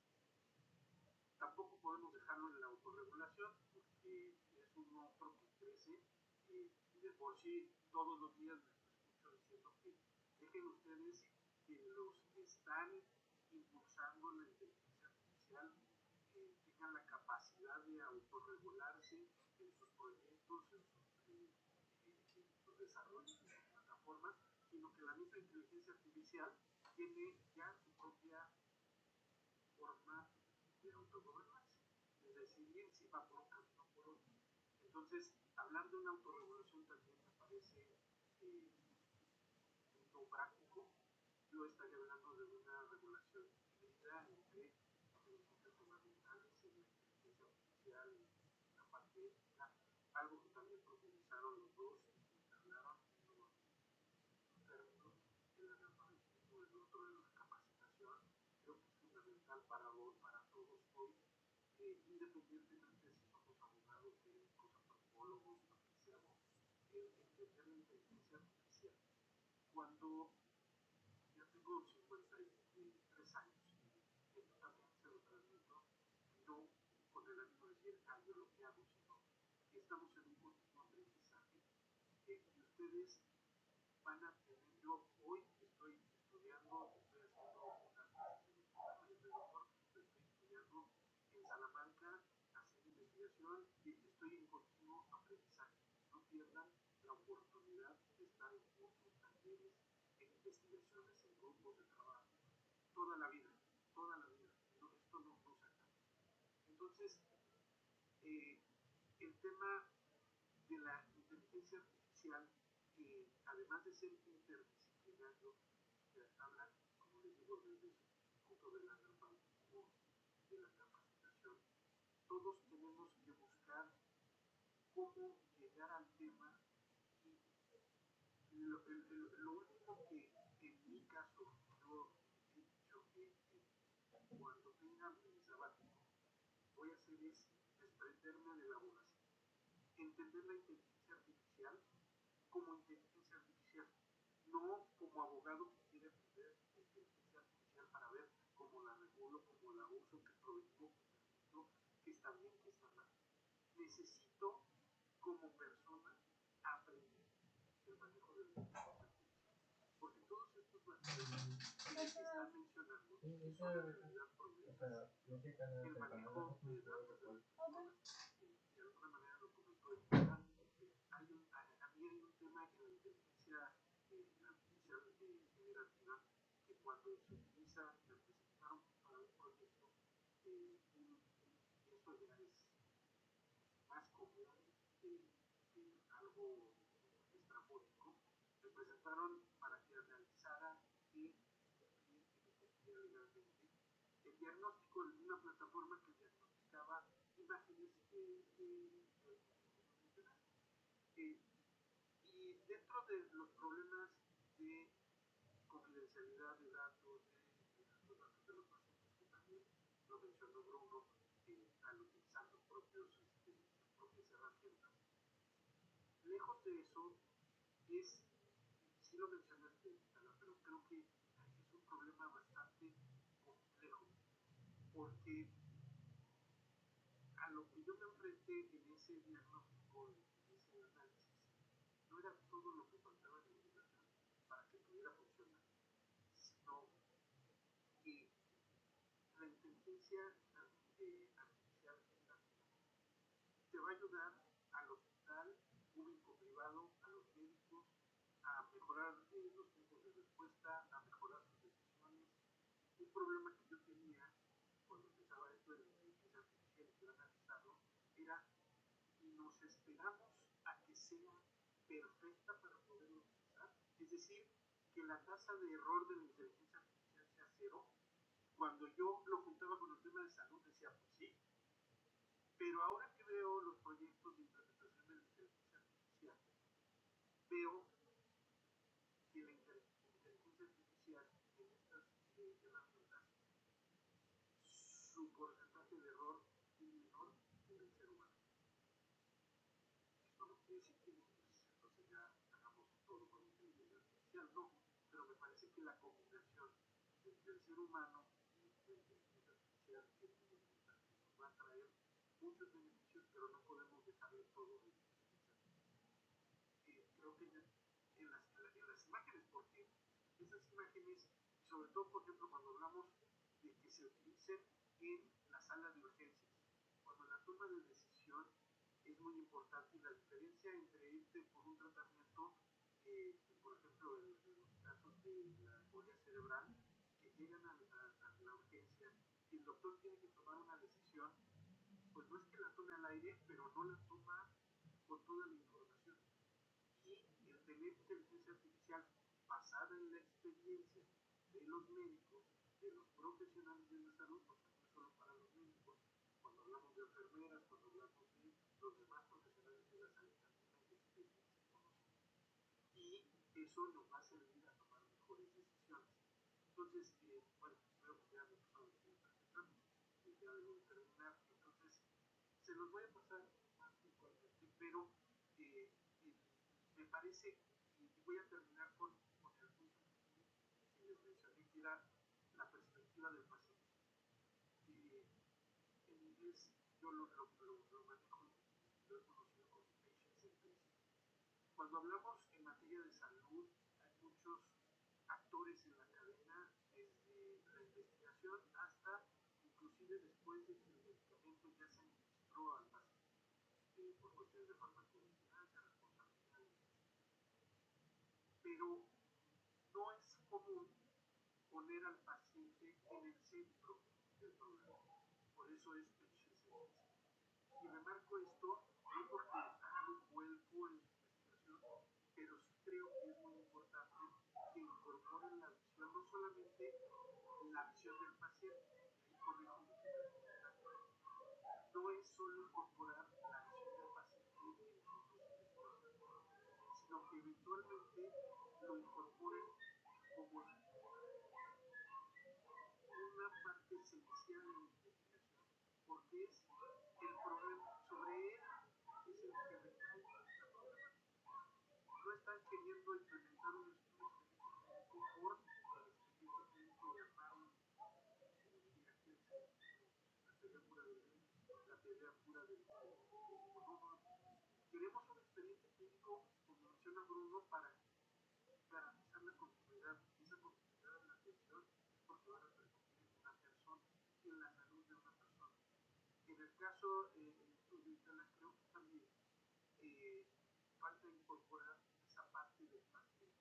tampoco podemos dejarlo en la autorregulación, porque es un monstruo que crece y de por sí todos los días me escucho diciendo que dejen ustedes que los que están impulsando la inteligencia artificial tengan la capacidad de autorregularse en sus proyectos, en sus desarrollos, en sus plataformas, sino que la misma inteligencia artificial tiene ya su propia forma de autogobernarse, de decidir si va por un camino o por otro. Entonces, hablar de una autorregulación también me parece no práctico. Yo estaría hablando de una regulación híbrida entre principios fundamentales en la inteligencia artificial y la parte ética, algo que también profundizaron los dos y que hablaron en unos términos, el analfabetismo, el otro de la capacitación. Creo que es fundamental para todos hoy, independientemente de si somos abogados, médicos, antropólogos, lo que seamos, entender la inteligencia artificial. Cuando yo tengo 53 años, esto también se lo no con el ánimo de decir, ah, yo lo que hago, sino que estamos en un continuo aprendizaje y ustedes van a tener, yo hoy estoy estudiando, estoy haciendo unas clases de mexicano, yo soy doctor, pero estoy estudiando en Salamanca, haciendo investigación y estoy en continuo aprendizaje. No pierdan la oportunidad de estar en cursos, talleres, en investigaciones, en grupos de trabajo, toda la vida, toda la vida. No, esto no se acaba. Entonces, el tema de la inteligencia artificial, que además de ser interdisciplinario, que habla, como les digo, desde el punto del analfabetismo, de la capacitación, todos tenemos que buscar cómo llegar al tema y lo último que en mi caso yo he dicho que cuando tenga mi sabático voy a hacer es desprenderme de la abogacía, entender la inteligencia artificial como inteligencia artificial, no como abogado que quiere aprender inteligencia artificial para ver cómo la regulo, cómo la uso, qué prohíbo, qué permito, qué está bien, qué está mal. Necesito como persona aprender el manejo de la inteligencia artificial, porque todos estos materiales que están mencionando, que son en realidad problemas, el manejo de datos de las personas, de alguna manera lo comentó el tema, a mí hay un tema en la inteligencia artificial generativa que cuando se utiliza, me presentaron para un proyecto, y eso ya es más común que algo estrambótico, me presentaron para que analizara qué entendía legalmente el diagnóstico de una plataforma que diagnosticaba imágenes y dentro de los problemas de confidencialidad de datos, de los datos de los pacientes, que también lo mencionó Bruno, al utilizar sus propias herramientas. Lejos de eso, sí lo mencionaste, pero creo que es un problema bastante complejo, porque a lo que yo me enfrenté en ese diagnóstico, en ese análisis, no era todo lo que faltaba en la investigación para que pudiera funcionar, sino que la inteligencia artificial generativa te va a ayudar al hospital público-privado, a los médicos, a mejorar los tiempos de respuesta, a mejorar sus decisiones. Un problema que yo tenía cuando empezaba esto de la inteligencia artificial y quiero analizarlo era nos esperamos a que sea perfecta para poderlo utilizar, es decir, que la tasa de error de la inteligencia artificial sea cero. Cuando yo lo juntaba con el tema de salud decía, pues sí, pero ahora que veo los proyectos de implementación de la inteligencia artificial, veo que la inteligencia artificial en estas herramientas, su porcentaje de error es menor que el ser humano. Esto no quiere decir que entonces ya hagamos todo con inteligencia artificial, no, pero me parece que la combinación entre el ser humano y la inteligencia artificial es muy importante. Nos va a traer muchos beneficios, pero no podemos dejarle todo a la inteligencia artificial. Creo que en las imágenes, porque esas imágenes, sobre todo, por ejemplo, cuando hablamos de que se utilicen en la sala de urgencias, cuando la toma de decisión es muy importante y la diferencia entre irte por un tratamiento, por ejemplo, en los casos de la embolia cerebral, que llegan a la urgencia y el doctor tiene que tomar una decisión, pues no es que la tome al aire, pero no la toma con toda la información. Y el tener inteligencia artificial basada en la experiencia de los médicos, de los profesionales de la salud, porque no es solo para los médicos, cuando hablamos de enfermeras, cuando hablamos de los demás profesionales de la salud, también hay experiencia y conocimiento. Y eso nos va a servir a tomar mejores decisiones. Entonces, bueno, creo que ya me pasó el tiempo, ya debo de terminar. Entonces, se los voy a pasar más puntualmente, pero me parece, y voy a terminar con el punto que les mencioné, que era la perspectiva del paciente. es, yo lo manejo y lo he conocido como patient centricity. Cuando hablamos en materia de salud, hay muchos actores en la cadena, desde la investigación hasta inclusive después de que el medicamento ya se administró al paciente, por cuestiones de farmacovigilancia, responsabilidad, pero no es común poner al paciente en el centro del problema. Por eso es patient centricity. Y remarco esto no porque haga un vuelco en su investigación, pero sí creo que es muy importante que incorporen la visión, no solamente la visión del paciente, y ahí corrijo mi primer comentario, no es solo incorporar la visión del paciente en sus investigaciones, sino que eventualmente lo incorporen como una parte esencial en la investigación, porque es el problema, sobre él es el que recae la problemática. No están queriendo implementar un estudio expediente clínico por el expediente clínico y armar como diría aquel, la teoría pura del la teoría pura del médico. No, no, queremos un expediente clínico, como menciona Bruno, para garantizar la continuidad. Y esa continuidad en la atención es porque va a repercutir en una persona, en la salud de una persona. En el caso del estudio Itala, creo que también falta incorporar esa parte del paciente,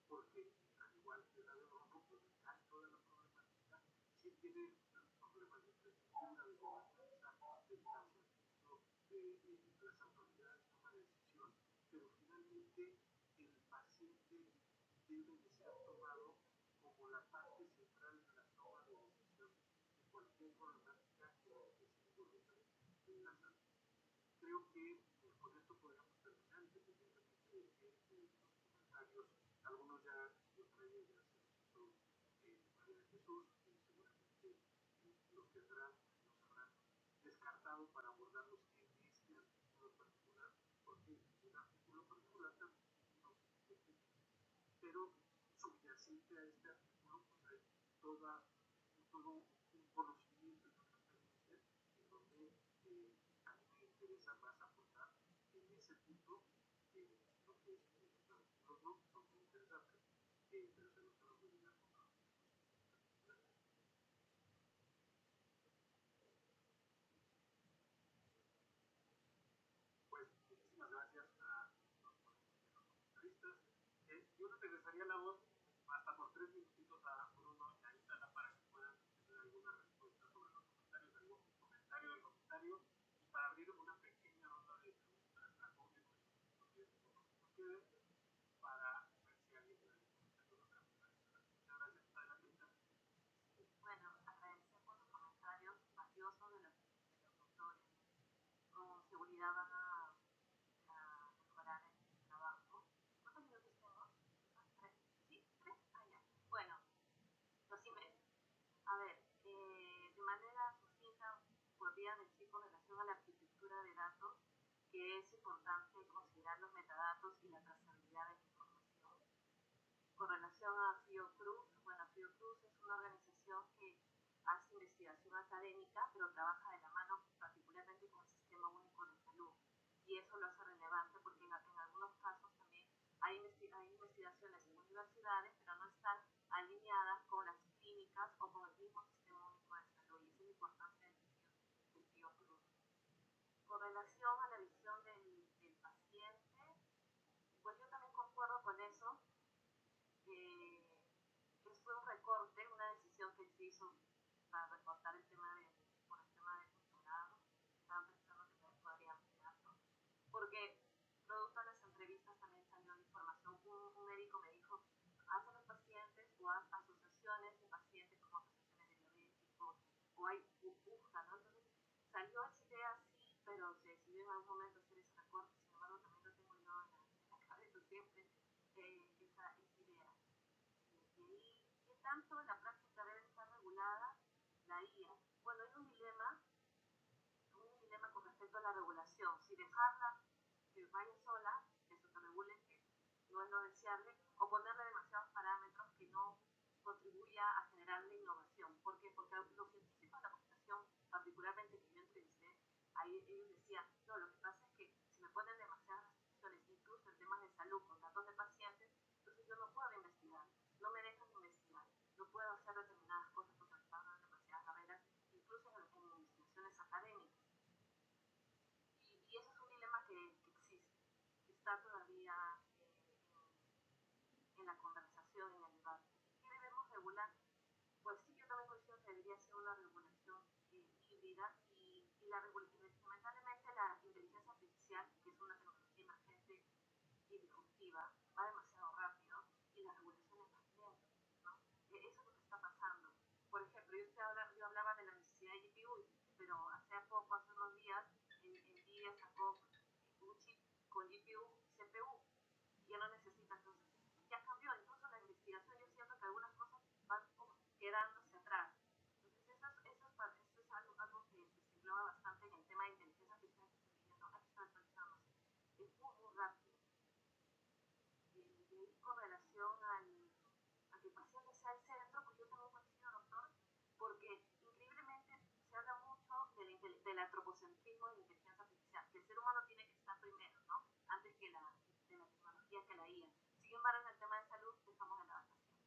porque al igual que la de Bruno, pues cae toda la problemática, sí tiene problemas de infraestructura, de gobernanza, de financiamiento, de las autoridades, toma de decisión, pero finalmente el paciente debe de ser tomado como la parte central en la toma de decisión de cualquier problemática que se involucre en la salud. Creo que con esto podríamos terminar, independientemente de que los comentarios, algunos ya el señor Reyes ya se los hizo María de Jesús, y seguramente los tendrán, los habrán descartado para abordarlos en este artículo en particular, porque el artículo en particular también tiene unos técnicos, pero subyacente a este artículo pues hay todo un conocimiento y una experiencia en donde a mí me interesa más aportar en ese punto, lo que es los artículos no son muy interesantes, pero se los voy a llegar con otras cosas. Gracias. Pues muchísimas gracias a los ponentes y a los comentaristas. Yo le regresaría la voz hasta por 3 minutitos a Bruno y a Itala para que puedan tener alguna respuesta sobre los comentarios, algún comentario del comentario, y para abrir una pequeña ronda de preguntas al público y los 10 minutos que nos queden para ver si alguien tiene algún comentario local. Muchas gracias. Adelante, Itala. Sí, bueno, agradecer por los comentarios valiosos de los autores. Con seguridad van a mejorar el trabajo. ¿Cuántos minutos tengo? Ah, tres. Sí, tres. Ah, ya. Bueno, 2:30. A ver, de manera sucinta podría decir con relación a la arquitectura de datos que es importante considerar los metadatos y la trazabilidad de la información. Con relación a Fiocruz, bueno, Fiocruz es una organización que hace investigación académica, pero trabaja de la mano particularmente con el Sistema Único de Salud. Y eso lo hace relevante porque en algunos casos también hay investigaciones en universidades, pero no están alineadas con las clínicas o con el mismo Sistema Único de Salud. Y esa es la importancia del Fiocruz. Con relación a la visión del paciente, pues yo también concuerdo con eso. Que fue un recorte, una decisión que se hizo para recortar el tema por el tema del doctorado. Estaba pensando que también podría ampliarlo. Porque producto de las entrevistas también salió información. Un médico me dijo, haz a los pacientes o haz asociaciones de pacientes como asociaciones de diabéticos o hay busca, ¿no? Entonces salió esa idea sí, pero se decidió en algún momento hacer ese recorte. Sin embargo, también lo tengo yo en la cabeza siempre, esa idea. Y ahí, ¿qué tanto la práctica debe estar regulada? La IA. Bueno, hay un dilema con respecto a la regulación. Si dejarla que vaya sola, que se regule, que no es lo deseable, o ponerle demasiados parámetros que no contribuya a generar la innovación. ¿Por qué? Porque los científicos de la computación, particularmente lamentablemente la inteligencia artificial, que es una tecnología emergente y disruptiva, va demasiado rápido y la regulación es más lenta, ¿no? Eso es lo que está pasando. Por ejemplo, yo hablaba de la necesidad de GPU, pero hace unos días, NVIDIA sacó un chip con GPU y CPU, y ya no necesita, entonces ya cambió, incluso la investigación, yo siento que algunas cosas van como quedándose atrás. Entonces eso es algo que se engloba bastante en el tema de inteligencia artificial que estoy viviendo, hay que estar actualizándose. Es muy rápido. Y con relación a que el paciente sea el centro, pues yo también coincido, doctor, porque increíblemente se habla mucho del antropocentrismo de la inteligencia artificial, que el ser humano tiene que estar primero, ¿no? Antes que de la tecnología, que la IA. Sin embargo, en el tema de salud dejamos de lado al paciente.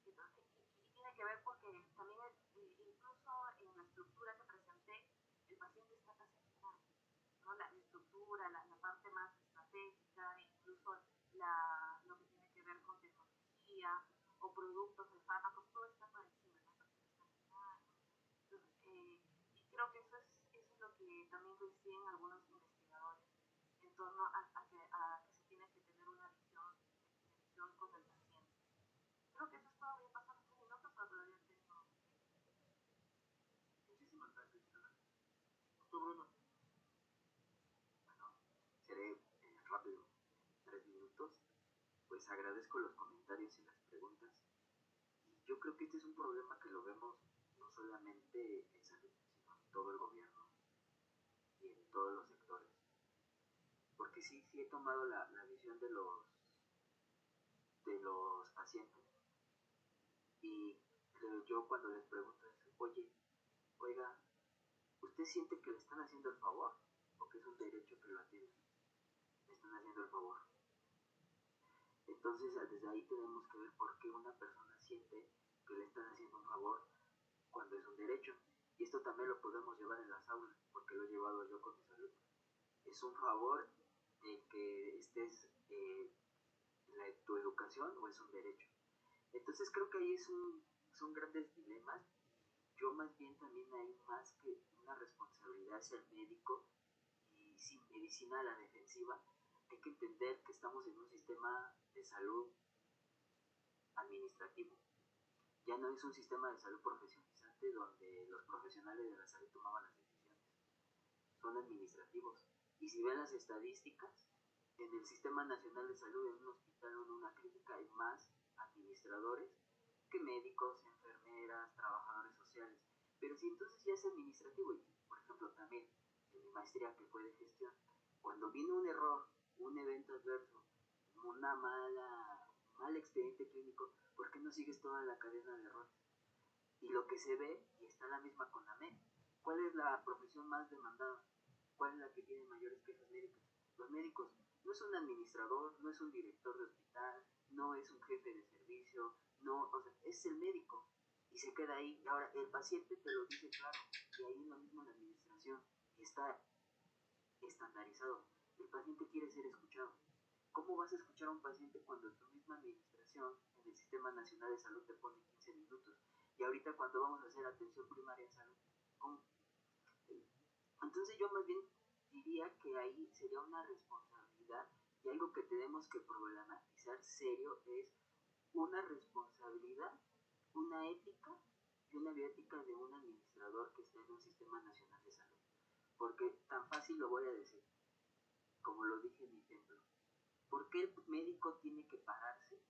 Entonces, y tiene que ver porque también incluso en la estructura que presenté, el paciente está casi al final, ¿no? La estructura, la parte más estratégica, incluso lo que tiene que ver con tecnología o productos de fármacos, todo está por encima, ¿no? Entonces, y creo que eso es lo que también coinciden algunos investigadores en torno a que se tiene que tener una visión con el paciente. Creo que eso es todo. Voy a pasar 3 minutos o todavía tengo. Muchísimas gracias, Isabel. Doctor Bruno. Bueno, seré rápido, 3 minutos. Pues agradezco los comentarios y las preguntas. Y yo creo que este es un problema que lo vemos no solamente en salud, sino en todo el gobierno y en todos los sectores. Porque sí he tomado la visión de los pacientes. Y yo cuando les pregunto es, oiga, ¿usted siente que le están haciendo el favor? ¿O que es un derecho que lo atiendan? Le están haciendo el favor. Entonces, desde ahí tenemos que ver por qué una persona siente que le están haciendo un favor cuando es un derecho. Y esto también lo podemos llevar en las aulas, porque lo he llevado yo con mis alumnos. ¿Es un favor que estés en tu educación o es un derecho? Entonces creo que ahí son grandes dilemas. Yo más bien también hay más que una responsabilidad hacia el médico y sin medicina a la defensiva. Hay que entender que estamos en un sistema de salud administrativo. Ya no es un sistema de salud profesionalizante donde los profesionales de la salud tomaban las decisiones. Son administrativos. Y si ven las estadísticas, en el Sistema Nacional de Salud, en un hospital o en una clínica, hay más administradores que médicos, enfermeras, trabajadores sociales. Pero si entonces ya es administrativo, y por ejemplo también en mi maestría que fue de gestión, cuando vino un error, un evento adverso, mal expediente clínico, ¿por qué no sigues toda la cadena de errores? Y lo que se ve, y está la misma con la MED, ¿cuál es la profesión más demandada? ¿Cuál es la que tiene mayores quejas médicas? Los médicos. No es un administrador, no es un director de hospital, no es un jefe de servicio, no, o sea, es el médico. Y se queda ahí. Y ahora el paciente te lo dice claro, y ahí es lo mismo en la administración, y está estandarizado. El paciente quiere ser escuchado. ¿Cómo vas a escuchar a un paciente cuando en tu misma administración, en el Sistema Nacional de Salud, te pone 15 minutos? Y ahorita cuando vamos a hacer atención primaria en salud, ¿cómo? Entonces yo más bien diría que ahí sería una responsabilidad y algo que tenemos que problematizar serio es una responsabilidad, una ética y una bioética de un administrador que está en un sistema nacional de salud. Porque tan fácil lo voy a decir, como lo dije en mi ejemplo. ¿Por qué el médico tiene que pararse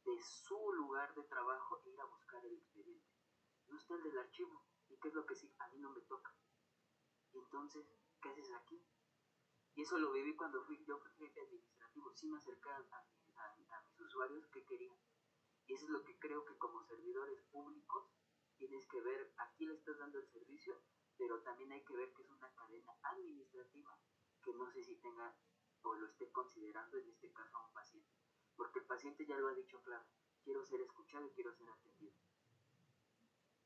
de su lugar de trabajo e ir a buscar el expediente? No está el del archivo. ¿Y qué es lo que sí? A mí no me toca. Y entonces, ¿qué haces aquí? Y eso lo viví cuando yo fui jefe administrativo. Sí me acerqué a mis usuarios que querían. Y eso es lo que creo que como servidores públicos tienes que ver, aquí le estás dando el servicio, pero también hay que ver que es una cadena administrativa que no sé si tenga o lo esté considerando en este caso a un paciente. Porque el paciente ya lo ha dicho claro, quiero ser escuchado y quiero ser atendido.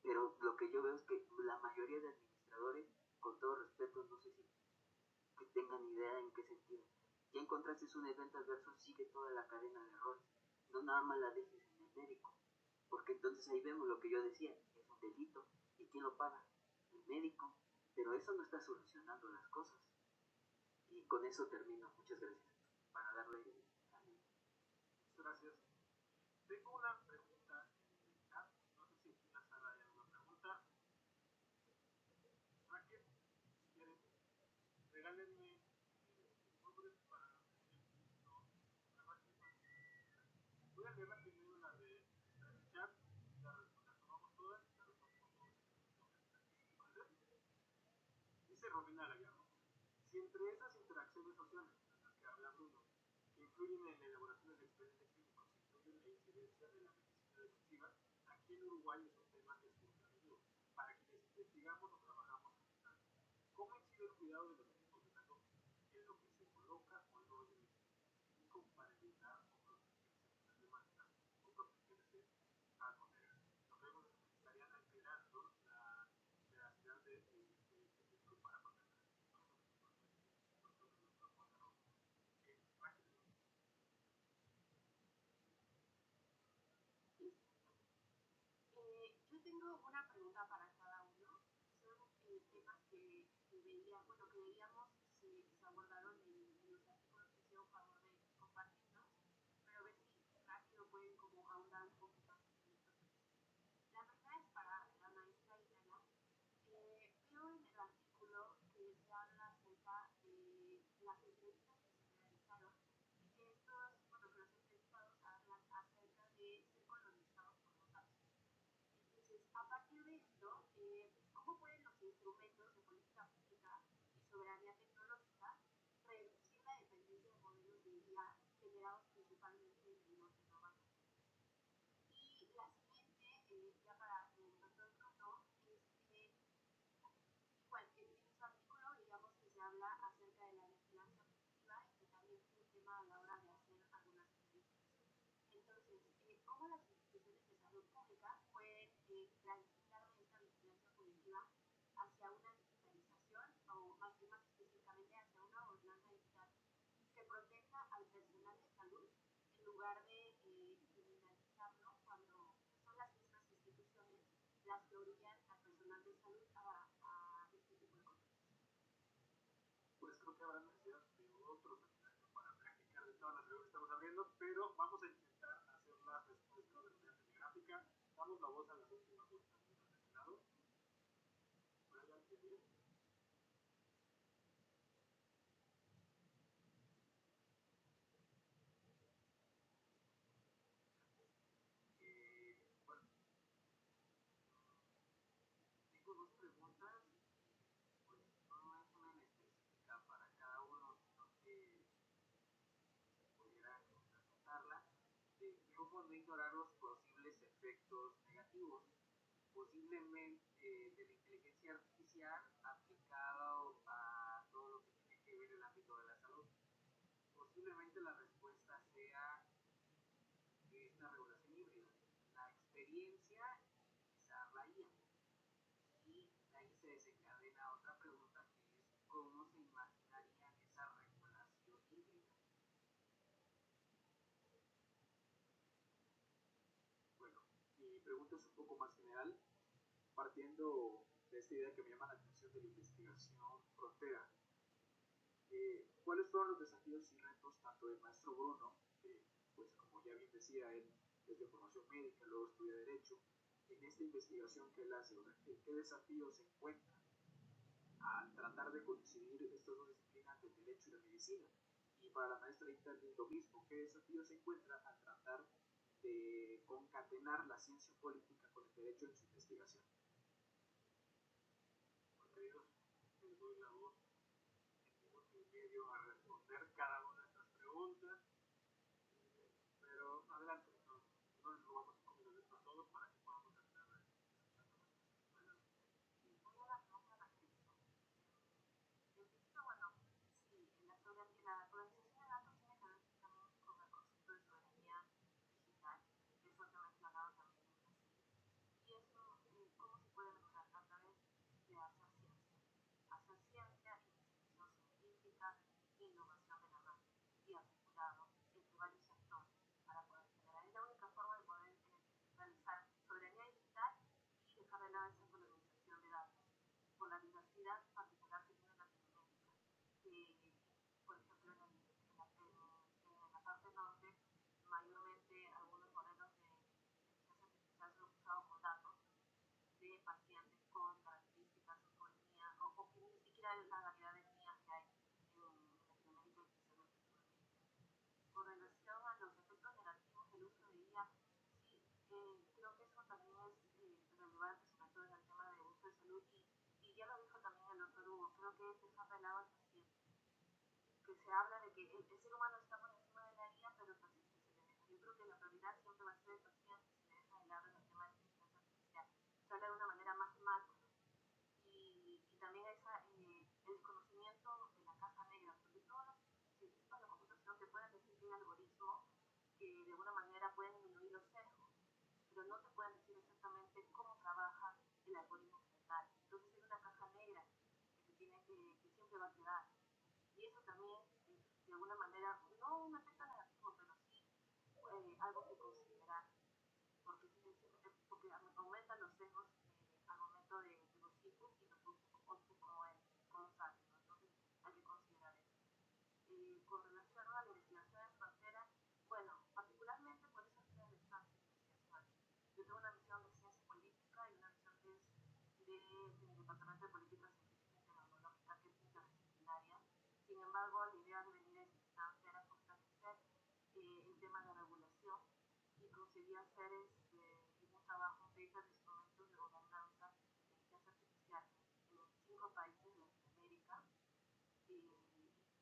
Pero lo que yo veo es que la mayoría de administradores, con todo respeto, no sé si que tengan idea en qué sentido. Ya encontraste un evento adverso, sigue toda la cadena de errores. No nada más la dejes en el médico. Porque entonces ahí vemos lo que yo decía, es un delito. ¿Y quién lo paga? El médico, pero eso no está solucionando las cosas. Y con eso termino. Muchas gracias. Para darle a mí. Muchas gracias. Tengo una pregunta en el chat. No sé si aquí en la sala hay alguna pregunta. Raquel, si quieren, regálenme nombres para voy a leerla primero la de está en el chat, la tomamos todas y la respondemos todos. Dice Romina Gallardo, si entre esas interacciones sociales de las que habla Bruno, que influyen en la elaboración del expediente clínico, se incluye la incidencia de la medicina defensiva, aquí en Uruguay es un tema que surge a menudo. Para quienes investigamos o trabajamos en esta área, ¿cómo incide el cuidado de los equipos de salud en lo que se coloca o no en el expediente clínico para evitar o protegerse de las demandas o protegerse a colegas? Lo que vemos es que estarían alterando la veracidad del expediente clínico para proteger yo tengo una pregunta para cada uno. Son temas que veíamos se abordaron en los artículos que hicieron favor de compartirnos, pero a ver si rápido pueden como ahondar un poco más en estos temas. La primera es para la maestra Itana. Veo en el artículo que se habla acerca de las entrevistas que se realizaron y que que los entrevistados hablan acerca de ser colonizados por los datos. Entonces, a partir de esto, ¿cómo pueden los instrumentos de política pública y soberanía tecnológica reducir la dependencia de modelos de IA generados principalmente en el norte global? Y la siguiente, ya para el doctor Bruno, es que igual en su artículo digamos que se habla acerca de la vigilancia positiva y que también es un tema a la hora de hacer algunas entrevistas. Entonces, ¿cómo las instituciones de salud pública pueden transitar de esta vigilancia positiva hacia una digitalización o más específicamente hacia una gobernanza digital que proteja al personal de salud en lugar de criminalizarlo cuando son las mismas instituciones las que orillan al personal de salud a este tipo de conductas? Pues creo que habrá necesidad de otro seminario para practicar de todas las reuniones que estamos abriendo, pero vamos a intentar hacer las respuestas de manera telegráfica. Damos la voz a las últimas dos preguntas de este lado. Brian, ¿te bien? Bueno, tengo dos preguntas, pues no es una en específica para cada uno, sino que pudiera contrastarla, de cómo no ignorar los posibles efectos negativos, posiblemente de la inteligencia artificial aplicado a todo lo que tiene que ver el ámbito de la salud. Posiblemente la respuesta sea esta regulación híbrida, la experiencia y utilizar la IA. Y de ahí se desencadena otra pregunta que es cómo se imaginarían esa regulación híbrida. Bueno, mi pregunta es un poco más general, partiendo de esta idea que me llama la atención de la investigación frontera. ¿Cuáles fueron los desafíos y retos tanto del maestro Bruno, que pues como ya bien decía él, es de formación médica, luego estudia Derecho, en esta investigación que él hace? O sea, ¿qué desafíos se encuentra al tratar de coincidir estas dos disciplinas del Derecho y la Medicina? Y para la maestra Itali lo mismo, ¿qué desafíos se encuentra al tratar de concatenar la ciencia política con el Derecho en su investigación? Pues queridos, les doy la voz en minuto y medio a responder cada una de estas preguntas. Pero adelante, no les robamos 5 minutos a todos para que podamos terminar escuchando respuestas. Adelante. Voy a la pregunta rapidito. En principio, bueno, sí, la colonización de datos tiene que ver también con el concepto de soberanía digital, que es lo que ha mencionado también en Brasil. Y eso, ¿cómo se puede lograr? A través de hacer ciencia. Hacer ciencia, investigación científica, innovación de la mano y articulado entre varios sectores para poder generar. Es la única forma de poder realizar soberanía digital y dejar de lado esa colonización de datos. pacientes con características o etnia, o que ni siquiera la variedad de etnias que hay en Latinoamérica y especialmente en Sudamérica. Con relación a los efectos negativos del uso de IA, sí, creo que eso también es relevante, sobre todo en el tema de uso de salud, y ya lo dijo también el doctor Hugo, creo que es dejar de lado al paciente, que se habla de que el ser humano está por encima de la IA, pero el paciente se le deja. Yo creo que la prioridad siempre va a ser el paciente, se le deja de lado en el tema de inteligencia artificial. Se habla de una manera más macro, y también el conocimiento de la caja negra, porque todos los científicos de la computación te pueden decir que hay algoritmos que de alguna manera pueden disminuir los sesgos, pero no te pueden decir exactamente cómo trabaja el algoritmo como tal. Entonces hay una caja negra que siempre va a quedar. Y eso también es, de alguna manera, no un efecto negativo, pero sí algo que considerar, porque aumentan los sesgos al momento de los inputs y los outputs como salen, ¿no? Entonces hay que considerar eso. Con relación a la investigación en frontera, bueno, particularmente por eso estoy en la estancia de investigación. Yo tengo una misión de ciencia política y una misión que es del Departamento de Política Científica y Tecnológica, que es interdisciplinaria. Sin embargo, la idea de venir a esta instancia era fortalecer el tema de regulación, y conseguí hacer un trabajo, un paper de instrumentos de gobernanza de inteligencia artificial en 5 países de Latinoamérica,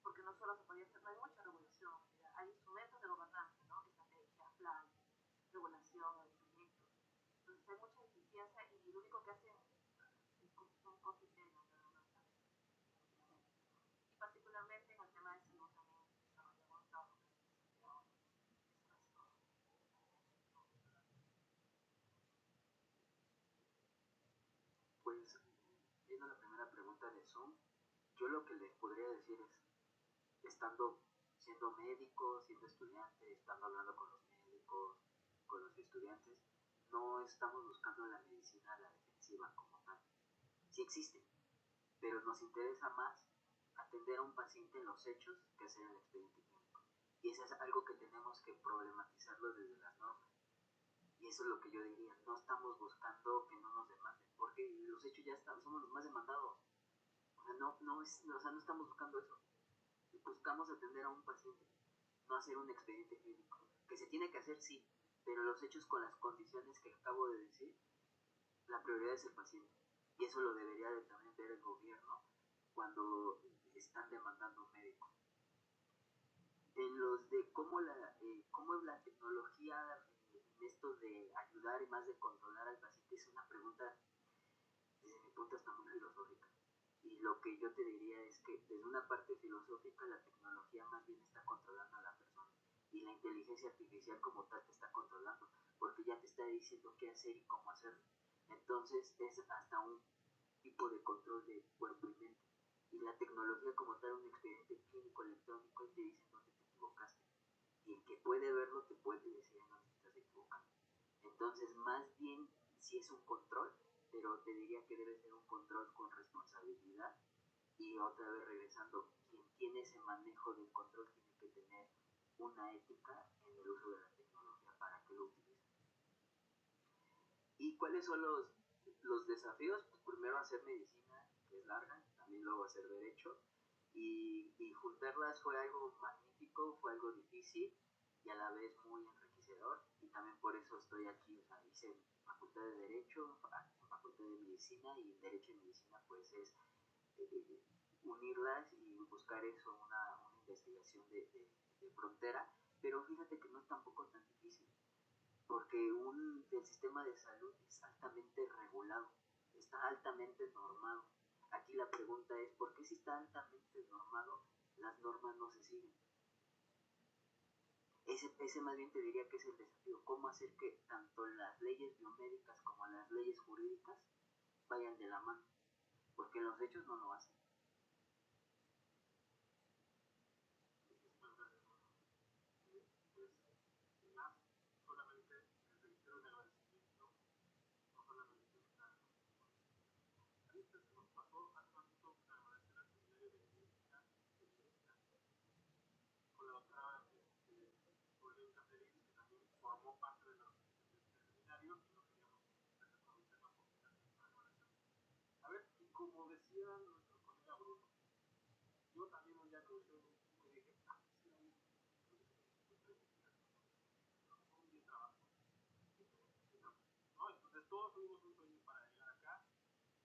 porque no solo se podía hacer, no hay mucha regulación, hay instrumentos de gobernanza, ¿no? Estrategias, planes, regulación, proyectos. Entonces hay mucha ineficiencia y lo único que hacen es un copy-paste, y particularmente en el tema de salud también desarrollamos trabajos de investigación. Pues, viendo la primera pregunta de Zoom, yo lo que les podría decir es, siendo médico, siendo estudiante, estando hablando con los médicos, con los estudiantes, no estamos buscando la medicina a la defensiva como tal. Sí existe, pero nos interesa más atender a un paciente en los hechos que hacer el expediente clínico. Y eso es algo que tenemos que problematizarlo desde las normas. Y eso es lo que yo diría, no estamos buscando que no nos demanden, porque los hechos ya están, somos los más demandados. O sea, no estamos buscando eso. Buscamos atender a un paciente, no hacer un expediente clínico. Que se tiene que hacer, sí, pero los hechos con las condiciones que acabo de decir, la prioridad es el paciente. Y eso lo debería de también ver el gobierno cuando están demandando un médico. En los de cómo la tecnología en esto de ayudar y más de controlar al paciente es una pregunta, desde mi punto de vista, muy filosófica. Y lo que yo te diría es que desde una parte filosófica la tecnología más bien está controlando a la persona, y la inteligencia artificial como tal te está controlando, porque ya te está diciendo qué hacer y cómo hacerlo. Entonces es hasta un tipo de control de cuerpo y mente. Y la tecnología como tal, un expediente clínico electrónico, y te dice dónde te equivocaste. Y el que puede verlo te puede decir en dónde te estás equivocando. Entonces, más bien, sí es un control, pero te diría que debe ser un control con responsabilidad. Y otra vez regresando, quien tiene ese manejo del control tiene que tener una ética en el uso de la tecnología para que lo utilice. ¿Y cuáles son los desafíos? Pues primero hacer medicina, que es larga, también luego hacer derecho, y juntarlas fue algo magnífico, fue algo difícil y a la vez muy enriquecedor, y también por eso estoy aquí. O sea, hice facultad de derecho, facultad de medicina, y derecho y medicina pues es unirlas y buscar eso, una investigación de frontera. Pero fíjate que no es tampoco tan difícil, porque el sistema de salud es altamente regulado, está altamente normado. Aquí la pregunta es, ¿por qué si está altamente normado, las normas no se siguen? Ese más bien te diría que es el desafío, cómo hacer que tanto las leyes biomédicas como las leyes jurídicas vayan de la mano, porque en los hechos no lo hacen. Formó parte de del seminario y no queríamos desaprovechar la oportunidad solución y dije, sí, un bien trabajo. ¿No? Entonces todos tuvimos un sueño para llegar acá,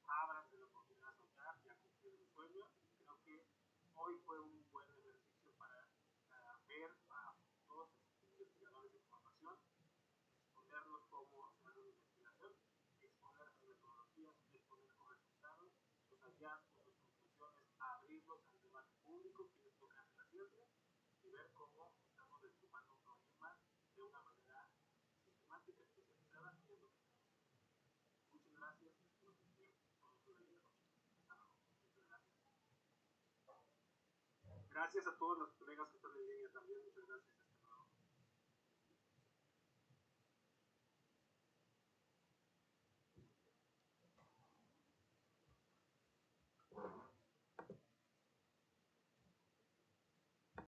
ábranse la oportunidad de soñar y a cumplir el sueño. Creo que hoy fue un buen ejercicio para ver a todos estos investigadores de información, exponerlos cómo se hace una investigación, exponer sus metodologías, exponer sus resultados, sus hallazgos, sus conclusiones, abrirlos al debate público, que es lo que hace la ciencia, y ver cómo estamos desocupando un problema de una manera sistemática, especializada, y es lo que tenemos que hacer. Muchas gracias y espero que estén todos una linda noche. Hasta luego. Muchas gracias. Gracias a todos los colegas que están en línea también. Muchas gracias.